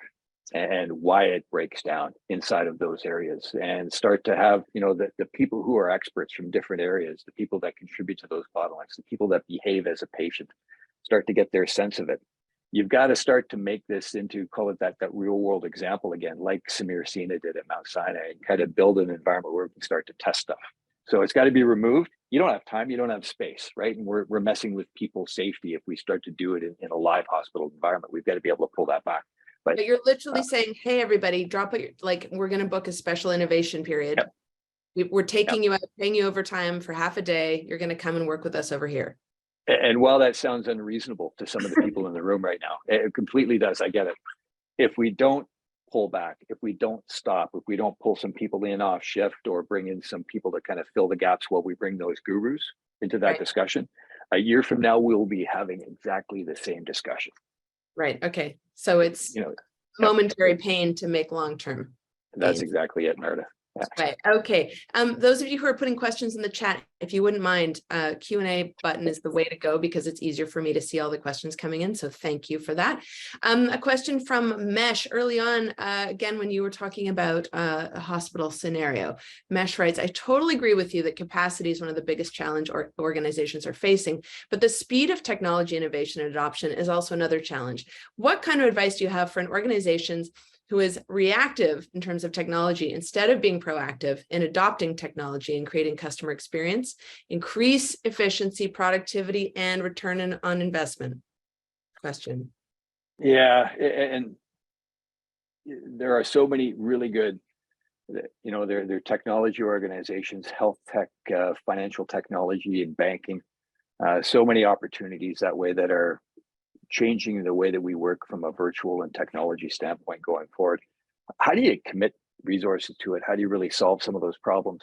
and why it breaks down inside of those areas, and start to have, the people who are experts from different areas, the people that contribute to those bottlenecks, the people that behave as a patient, start to get their sense of it. You've got to start to make this into, call it that real world example again, like Samir Sina did at Mount Sinai, and kind of build an environment where we can start to test stuff. So it's got to be removed. You don't have time, you don't have space, right? And we're messing with people's safety if we start to do it in a live hospital environment. We've got to be able to pull that back. But you're literally saying, hey, everybody, drop it. Like, we're going to book a special innovation period. Yep. We're taking you out, paying you overtime for half a day. You're going to come and work with us over here. And while that sounds unreasonable to some of the people in the room right now, it completely does. I get it. If we don't pull back, if we don't stop, if we don't pull some people in off shift or bring in some people to kind of fill the gaps while we bring those gurus into that discussion, a year from now, we'll be having exactly the same discussion. Right. Okay. So it's momentary pain to make long-term. That's exactly it, Meredith. Right. Okay. Those of you who are putting questions in the chat, if you wouldn't mind, Q&A button is the way to go because it's easier for me to see all the questions coming in. So thank you for that. A question from Mesh early on, again, when you were talking about a hospital scenario. Mesh writes, I totally agree with you that capacity is one of the biggest challenge organizations are facing, but the speed of technology innovation and adoption is also another challenge. What kind of advice do you have for an organization's who is reactive in terms of technology instead of being proactive in adopting technology and creating customer experience, increase efficiency, productivity, and return on investment? Question. Yeah, and there are so many really good, they're technology organizations, health tech, financial technology, and banking. So many opportunities that way that are changing the way that we work from a virtual and technology standpoint going forward. How do you commit resources to it? How do you really solve some of those problems?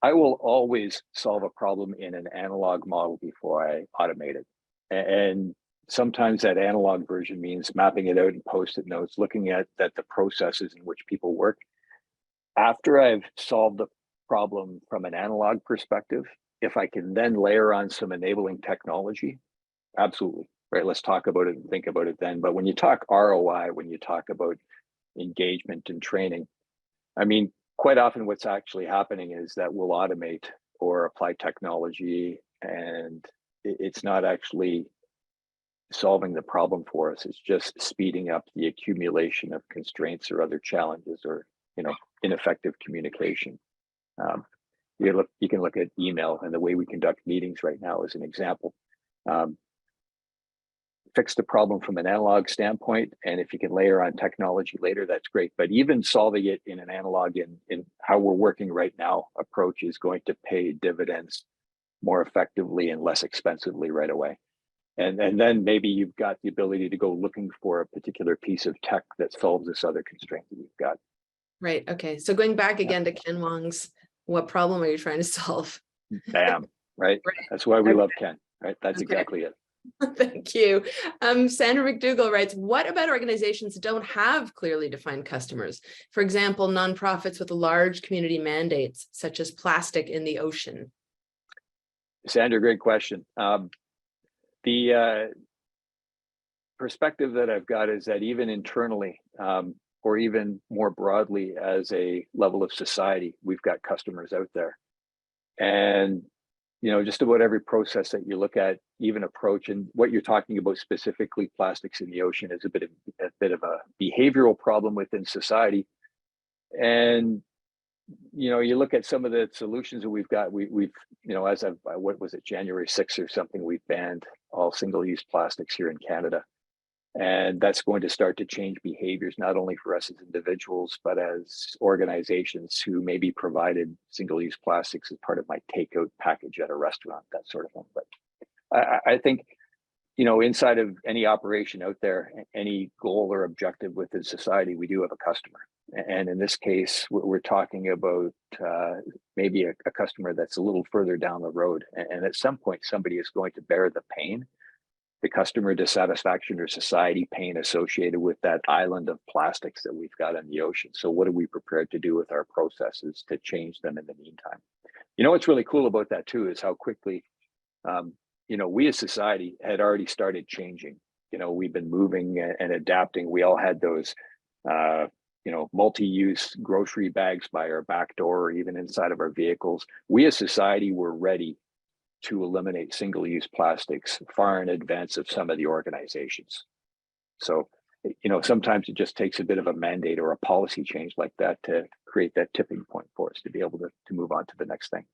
I will always solve a problem in an analog model before I automate it. And sometimes that analog version means mapping it out in post-it notes, looking at the processes in which people work. After I've solved the problem from an analog perspective, if I can then layer on some enabling technology, absolutely. Right, let's talk about it and think about it then. But when you talk ROI, when you talk about engagement and training, I mean, quite often what's actually happening is that we'll automate or apply technology, and it's not actually solving the problem for us. It's just speeding up the accumulation of constraints or other challenges, or ineffective communication. You can look at email and the way we conduct meetings right now as an example. Fix the problem from an analog standpoint, and if you can layer on technology later, that's great. But even solving it in an analog in how we're working right now approach is going to pay dividends more effectively and less expensively right away. And then maybe you've got the ability to go looking for a particular piece of tech that solves this other constraint that you've got. Right. Okay. So going back again to Ken Wong's, what problem are you trying to solve? Bam. Right. That's why we love Ken. Right. That's exactly it. Thank you. Sandra McDougall writes, what about organizations that don't have clearly defined customers? For example, nonprofits with large community mandates, such as plastic in the ocean. Sandra, great question. The perspective that I've got is that even internally, or even more broadly as a level of society, we've got customers out there. And just about every process that you look at, even approach, and what you're talking about specifically, plastics in the ocean, is a bit of a behavioral problem within society. And you look at some of the solutions that we've got. We've as of what was it, January 6th or something, we've banned all single-use plastics here in Canada. And that's going to start to change behaviors, not only for us as individuals, but as organizations who maybe provided single-use plastics as part of my takeout package at a restaurant, that sort of thing. But I think, inside of any operation out there, any goal or objective within society, we do have a customer. And in this case, we're talking about maybe a customer that's a little further down the road. And at some point, somebody is going to bear the pain, the customer dissatisfaction or society pain associated with that island of plastics that we've got in the ocean. So what are we prepared to do with our processes to change them in the meantime? What's really cool about that too is how quickly, we as society had already started changing. We've been moving and adapting. We all had those, multi-use grocery bags by our back door or even inside of our vehicles. We as society were ready to eliminate single-use plastics far in advance of some of the organizations. So, sometimes it just takes a bit of a mandate or a policy change like that to create that tipping point for us to be able to move on to the next thing.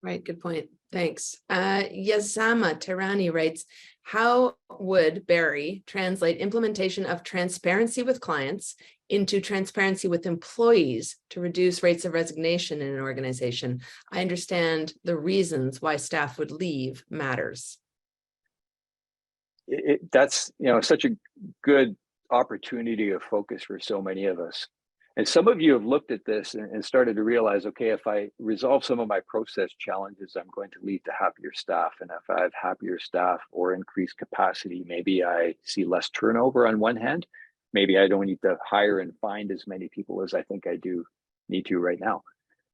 Right, good point. Thanks. Yazama Terani writes, how would Barry translate implementation of transparency with clients into transparency with employees to reduce rates of resignation in an organization? I understand the reasons why staff would leave matters. That's such a good opportunity of focus for so many of us. And some of you have looked at this and started to realize, okay, if I resolve some of my process challenges, I'm going to lead to happier staff. And if I have happier staff or increased capacity, maybe I see less turnover on one hand. Maybe I don't need to hire and find as many people as I think I do need to right now.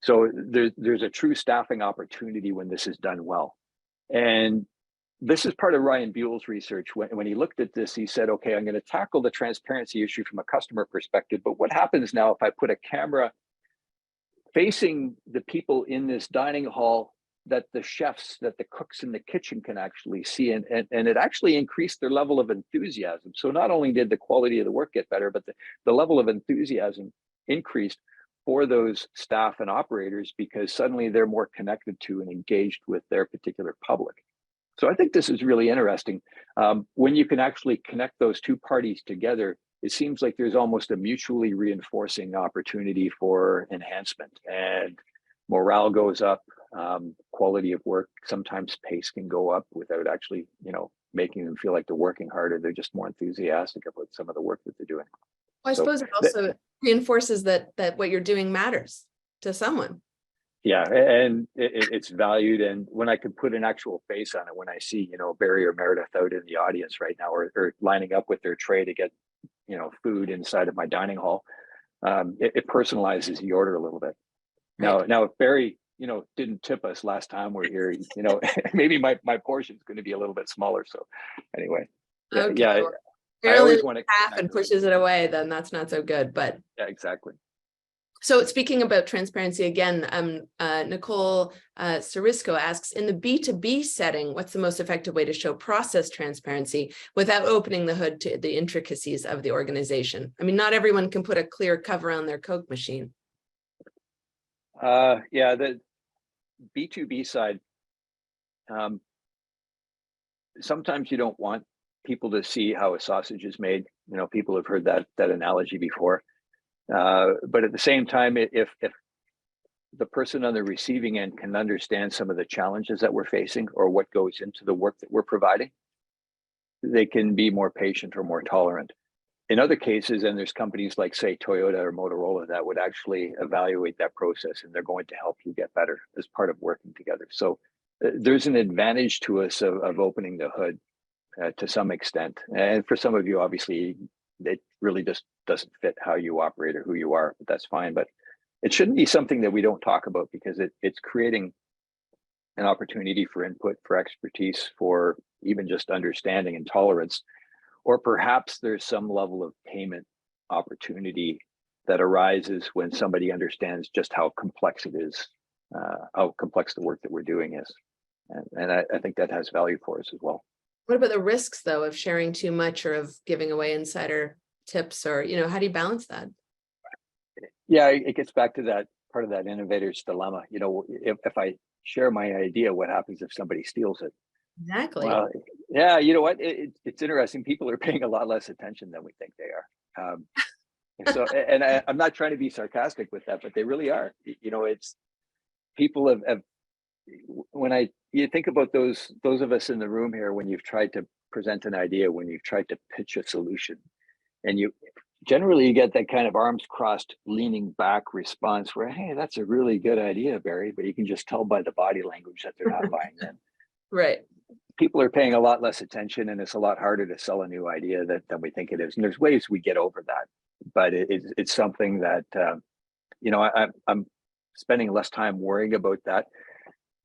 So there's a true staffing opportunity when this is done well. And this is part of Ryan Buell's research. When he looked at this, he said, okay, I'm going to tackle the transparency issue from a customer perspective, but what happens now if I put a camera facing the people in this dining hall that the chefs, that the cooks in the kitchen can actually see, and it actually increased their level of enthusiasm. So not only did the quality of the work get better, but the level of enthusiasm increased for those staff and operators because suddenly they're more connected to and engaged with their particular public. So I think this is really interesting. When you can actually connect those two parties together, it seems like there's almost a mutually reinforcing opportunity for enhancement, and morale goes up, quality of work, sometimes pace can go up without actually, making them feel like they're working harder. They're just more enthusiastic about some of the work that they're doing. Well, I suppose it also reinforces that what you're doing matters to someone. Yeah, and it's valued. And when I can put an actual face on it, when I see, Barry or Meredith out in the audience right now, or lining up with their tray to get, food inside of my dining hall, it personalizes the order a little bit. Right. Now, if Barry, didn't tip us last time we're here, maybe my portion is going to be a little bit smaller. So anyway, okay. Yeah, I always want to half and pushes it away, then that's not so good. But yeah, exactly. So speaking about transparency again, Nicole Sarisco asks, in the B2B setting, what's the most effective way to show process transparency without opening the hood to the intricacies of the organization? I mean, not everyone can put a clear cover on their Coke machine. Yeah, the B2B side, sometimes you don't want people to see how a sausage is made. People have heard that analogy before. But at the same time, if the person on the receiving end can understand some of the challenges that we're facing or what goes into the work that we're providing, they can be more patient or more tolerant. In other cases, and there's companies like, say, Toyota or Motorola that would actually evaluate that process, and they're going to help you get better as part of working together. So there's an advantage to us of opening the hood to some extent. And for some of you, obviously, it really just doesn't fit how you operate or who you are, but that's fine. But it shouldn't be something that we don't talk about, because it's creating an opportunity for input, for expertise, for even just understanding and tolerance. Or perhaps there's some level of payment opportunity that arises when somebody understands just how complex it is, how complex the work that we're doing is. And I think that has value for us as well. What about the risks, though, of sharing too much or of giving away insider tips, or, how do you balance that? Yeah, it gets back to that part of that innovator's dilemma. If I share my idea, what happens if somebody steals it? Exactly. Well, yeah, you know what? It's interesting. People are paying a lot less attention than we think they are. So, and I'm not trying to be sarcastic with that, but they really are. You know, it's people have when you think about those of us in the room here, when you've tried to present an idea, when you've tried to pitch a solution, and you generally you get that kind of arms crossed, leaning back response where, hey, that's a really good idea, Barry, but you can just tell by the body language that they're not buying in. Right. People are paying a lot less attention, and it's a lot harder to sell a new idea than we think it is. And there's ways we get over that, but it's something that you know, I'm spending less time worrying about that.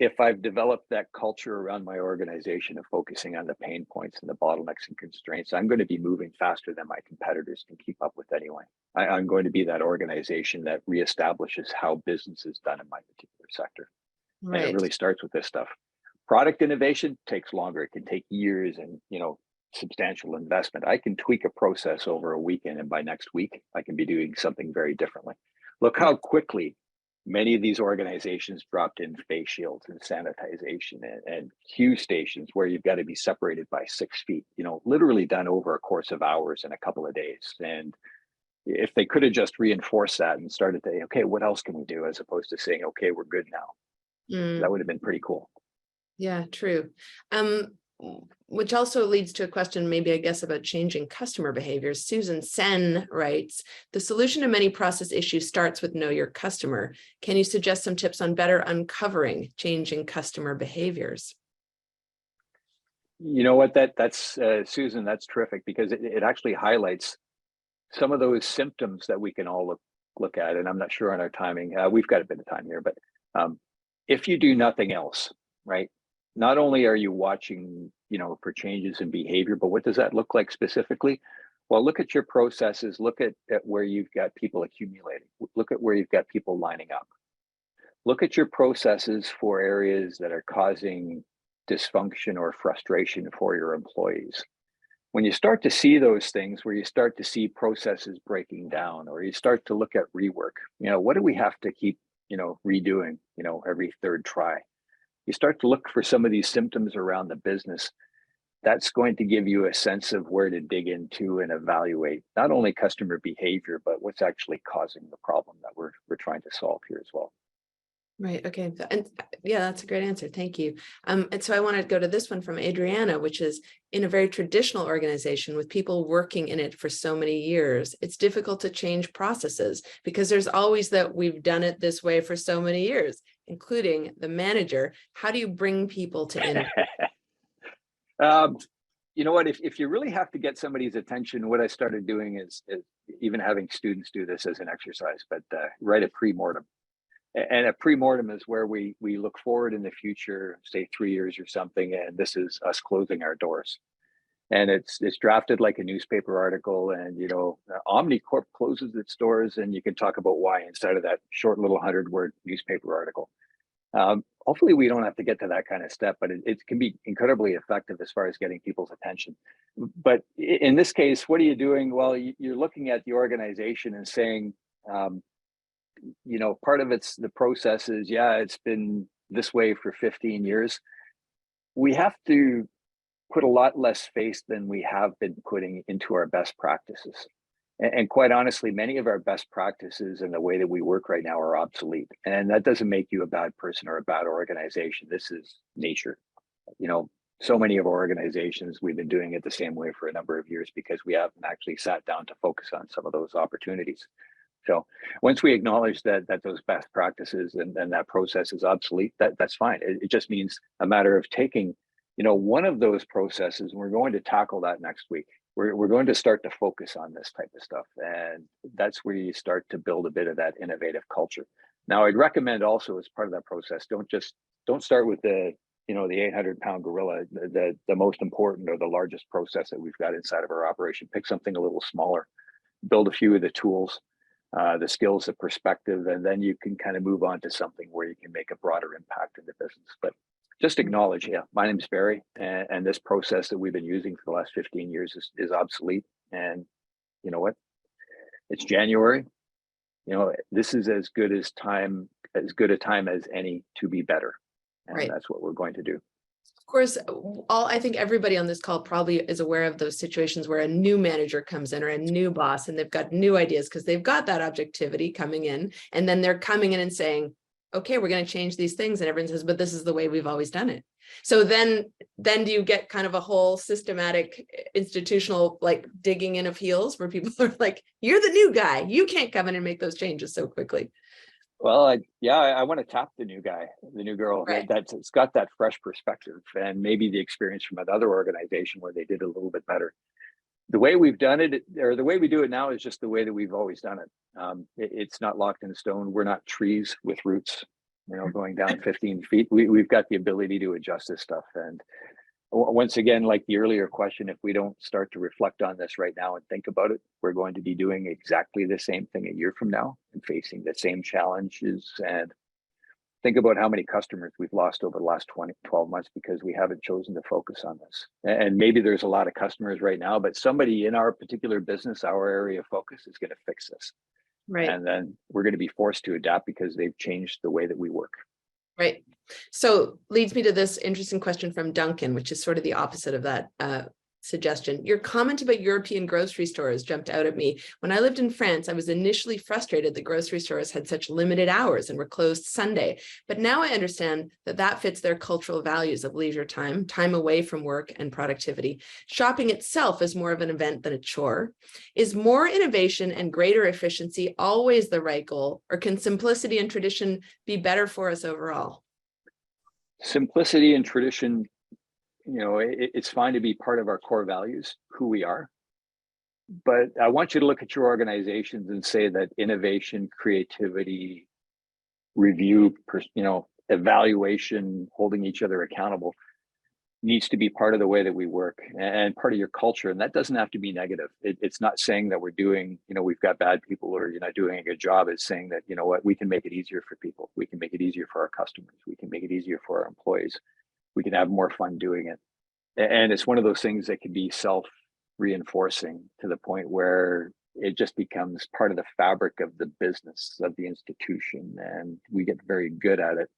If I've developed that culture around my organization of focusing on the pain points and the bottlenecks and constraints, I'm going to be moving faster than my competitors can keep up with anyway. I'm going to be that organization that reestablishes how business is done in my particular sector. And it Right. really starts with this stuff. Product innovation takes longer. It can take years and, you know, substantial investment. I can tweak a process over a weekend, and by next week, I can be doing something very differently. Look how quickly many of these organizations dropped in face shields and sanitization and queue stations where you've got to be separated by 6 feet, you know, literally done over a course of hours in a couple of days. And if they could have just reinforced that and started to, okay, what else can we do, as opposed to saying, okay, we're good now, that Mm. would have been pretty cool. Yeah, true. Um, which also leads to a question, maybe I guess, about changing customer behaviors. Susan Sen writes, the solution to many process issues starts with know your customer. Can you suggest some tips on better uncovering changing customer behaviors? You know what, that's Susan, that's terrific, because it actually highlights some of those symptoms that we can all look at. And I'm not sure on our timing. We've got a bit of time here, but if you do nothing else, right? Not only are you watching, you know, for changes in behavior, but what does that look like specifically? Well, look at your processes. Look at where you've got people accumulating. Look at where you've got people lining up. Look at your processes for areas that are causing dysfunction or frustration for your employees. When you start to see those things, where you start to see processes breaking down, or you start to look at rework, you know, what do we have to keep, you know, redoing, you know, every third try? You start to look for some of these symptoms around the business. That's going to give you a sense of where to dig into and evaluate not only customer behavior, but what's actually causing the problem that we're trying to solve here as well. Right. Okay. And yeah, that's a great answer. Thank you. And so I want to go to this one from Adriana, which is, in a very traditional organization with people working in it for so many years, it's difficult to change processes because there's always that we've done it this way for so many years, including the manager. How do you bring people to innovate? um, you know what, if you really have to get somebody's attention, what I started doing is even having students do this as an exercise, but write a pre-mortem. And a pre-mortem is where we look forward in the future, say 3 years or something, and this is us closing our doors. And it's drafted like a newspaper article, and you know, Omnicorp closes its doors, and you can talk about why inside of that short little 100-word newspaper article. Hopefully we don't have to get to that kind of step, but it can be incredibly effective as far as getting people's attention. But in this case, what are you doing? Well, you're looking at the organization and saying, you know, part of it's the process is, yeah, it's been this way for 15 years. We have to put a lot less faith than we have been putting into our best practices. And quite honestly, many of our best practices and the way that we work right now are obsolete. And that doesn't make you a bad person or a bad organization. This is nature. You know, so many of our organizations, we've been doing it the same way for a number of years because we haven't actually sat down to focus on some of those opportunities. So once we acknowledge that those best practices and that process is obsolete, that's fine. It just means a matter of taking, you know, one of those processes, and we're going to tackle that next week. We're going to start to focus on this type of stuff, and that's where you start to build a bit of that innovative culture. Now, I'd recommend also as part of that process, don't start with the, you know, the 800-pound gorilla, the most important or the largest process that we've got inside of our operation. Pick something a little smaller, build a few of the tools, the skills, the perspective, and then you can kind of move on to something where you can make a broader impact in the business. But just acknowledge, yeah, my name's Barry, and this process that we've been using for the last 15 years is obsolete. And you know what? It's January. You know, this is as good a time as any to be better. And Right. that's what we're going to do. course, I think everybody on this call probably is aware of those situations where a new manager comes in or a new boss and they've got new ideas because they've got that objectivity coming in, and then they're coming in and saying, okay, we're going to change these things, and everyone says, but this is the way we've always done it. So then do you get kind of a whole systematic institutional like digging in of heels where people are like, you're the new guy, you can't come in and make those changes so quickly? Well, I want to tap the new guy, the new girl that's got that fresh perspective and maybe the experience from another organization where they did it a little bit better. The way we've done it, or the way we do it now, is just the way that we've always done it. It's not locked in stone. We're not trees with roots, going down 15 feet. We've got the ability to adjust this stuff. And once again, like the earlier question, if we don't start to reflect on this right now and think about it, we're going to be doing exactly the same thing a year from now and facing the same challenges. And think about how many customers we've lost over the last 12 months because we haven't chosen to focus on this. And maybe there's a lot of customers right now, but somebody in our particular business, our area of focus, is going to fix this. Right. And then we're going to be forced to adapt because they've changed the way that we work. Right. So leads me to this interesting question from Duncan, which is sort of the opposite of that suggestion. Your comment about European grocery stores jumped out at me. When I lived in France, I was initially frustrated that grocery stores had such limited hours and were closed Sunday. But now I understand that that fits their cultural values of leisure time, time away from work and productivity. Shopping itself is more of an event than a chore. Is more innovation and greater efficiency always the right goal, or can simplicity and tradition be better for us overall? Simplicity and tradition, it's fine to be part of our core values, who we are. But I want you to look at your organizations and say that innovation, creativity, review, evaluation, holding each other accountable needs to be part of the way that we work and part of your culture. And that doesn't have to be negative. It's not saying that we're doing, we've got bad people or you're not doing a good job. It's saying that, we can make it easier for people. We can make it easier for our customers. We can make it easier for our employees. We can have more fun doing it. And it's one of those things that can be self-reinforcing to the point where it just becomes part of the fabric of the business, of the institution, and we get very good at it.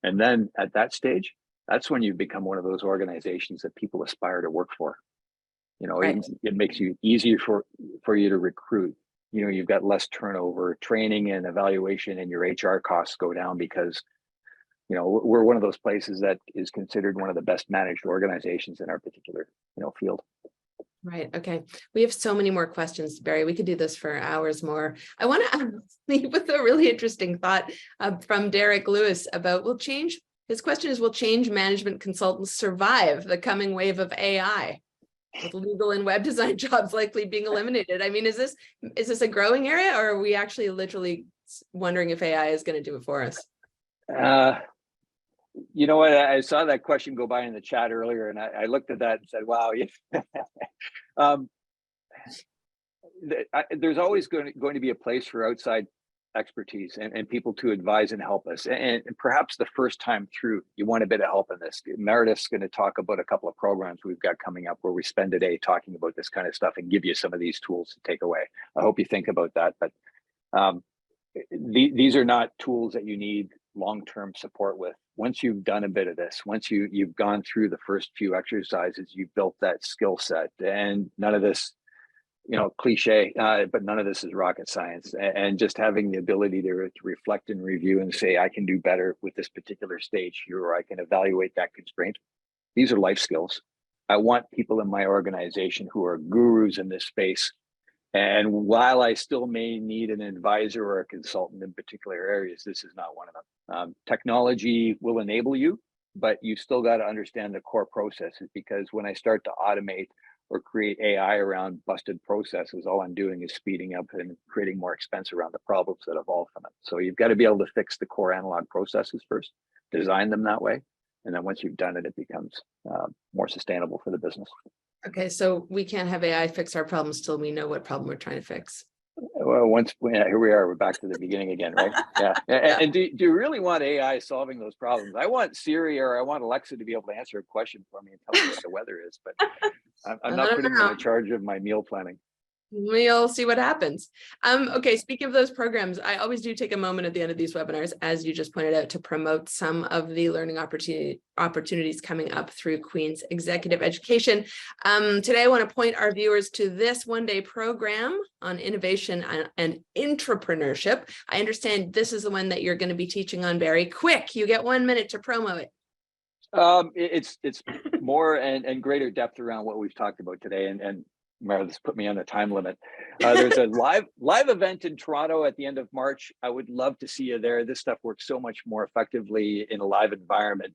And then at that stage, that's when you become one of those organizations that people aspire to work for. Right. It makes you easier for you to recruit. You've got less turnover, training and evaluation, and your HR costs go down because we're one of those places that is considered one of the best managed organizations in our particular, field. Right. Okay. We have so many more questions, Barry. We could do this for hours more. I want to leave with a really interesting thought from Derek Lewis about his question is, will change management consultants survive the coming wave of AI? With legal and web design jobs likely being eliminated. I mean, is this a growing area, or are we actually literally wondering if AI is going to do it for us? You know what? I saw that question go by in the chat earlier, and I looked at that and said, "Wow." There's always going to be a place for outside expertise and people to advise and help us. And perhaps the first time through, you want a bit of help in this. Meredith's going to talk about a couple of programs we've got coming up where we spend a day talking about this kind of stuff and give you some of these tools to take away. I hope you think about that. But these are not tools that you need long-term support with. Once you've done a bit of this, once you've gone through the first few exercises, you've built that skill set, and none of this, cliche, but none of this is rocket science. And just having the ability to reflect and review and say, I can do better with this particular stage here, or I can evaluate that constraint. These are life skills. I want people in my organization who are gurus in this space. And while I still may need an advisor or a consultant in particular areas, this is not one of them. Technology will enable you, but you still got to understand the core processes, because when I start to automate or create AI around busted processes, all I'm doing is speeding up and creating more expense around the problems that evolve from it. So you've got to be able to fix the core analog processes first, design them that way. And then once you've done it, it becomes more sustainable for the business. Okay, so we can't have AI fix our problems till we know what problem we're trying to fix. Well, here we are, we're back to the beginning again, right? Yeah. And do you really want AI solving those problems? I want Siri or I want Alexa to be able to answer a question for me and tell me what the weather is, but I'm not putting them in charge of my meal planning. We'll see what happens. Okay, speaking of those programs, I always do take a moment at the end of these webinars, as you just pointed out, to promote some of the learning opportunities coming up through Queen's Executive Education. Today, I want to point our viewers to this one-day program on innovation and intrapreneurship. I understand this is the one that you're going to be teaching on, Barry. Quick, you get 1 minute to promo it. It's more and greater depth around what we've talked about today, and Meredith's put me on a time limit. There's a live event in Toronto at the end of March. I would love to see you there. This stuff works so much more effectively in a live environment,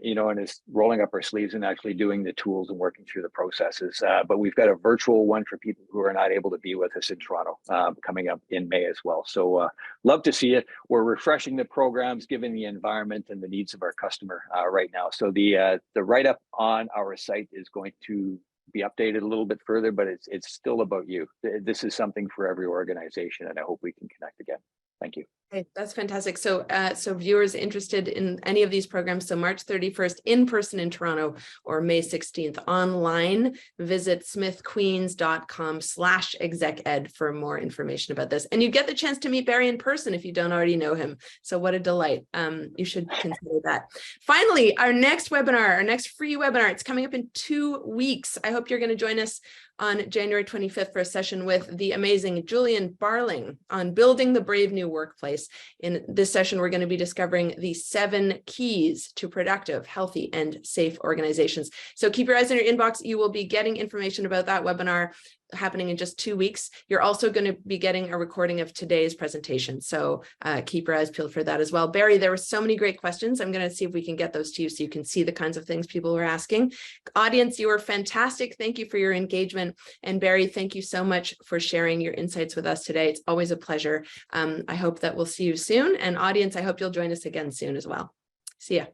you know, and it's rolling up our sleeves and actually doing the tools and working through the processes. But we've got a virtual one for people who are not able to be with us in Toronto coming up in May as well. So love to see it. We're refreshing the programs given the environment and the needs of our customer right now. So the write-up on our site is going to be updated a little bit further, but it's still about you. This is something for every organization, and I hope we can connect again. Thank you. Okay, that's fantastic. So, so viewers interested in any of these programs, so March 31st in person in Toronto or May 16th online, visit smithqueens.com/execed for more information about this. And you get the chance to meet Barry in person if you don't already know him. So what a delight. You should consider that. Finally, our next webinar, our next free webinar, it's coming up in 2 weeks. I hope you're going to join us on January 25th for a session with the amazing Julian Barling on building the brave new workplace. In this session, we're going to be discovering the 7 keys to productive, healthy, and safe organizations. So keep your eyes on your inbox. You will be getting information about that webinar happening in just 2 weeks. You're also going to be getting a recording of today's presentation. So keep your eyes peeled for that as well. Barry, there were so many great questions. I'm going to see if we can get those to you so you can see the kinds of things people were asking. Audience, you were fantastic. Thank you for your engagement. And Barry, thank you so much for sharing your insights with us today. It's always a pleasure. I hope that we'll see you soon. And audience, I hope you'll join us again soon as well. See ya.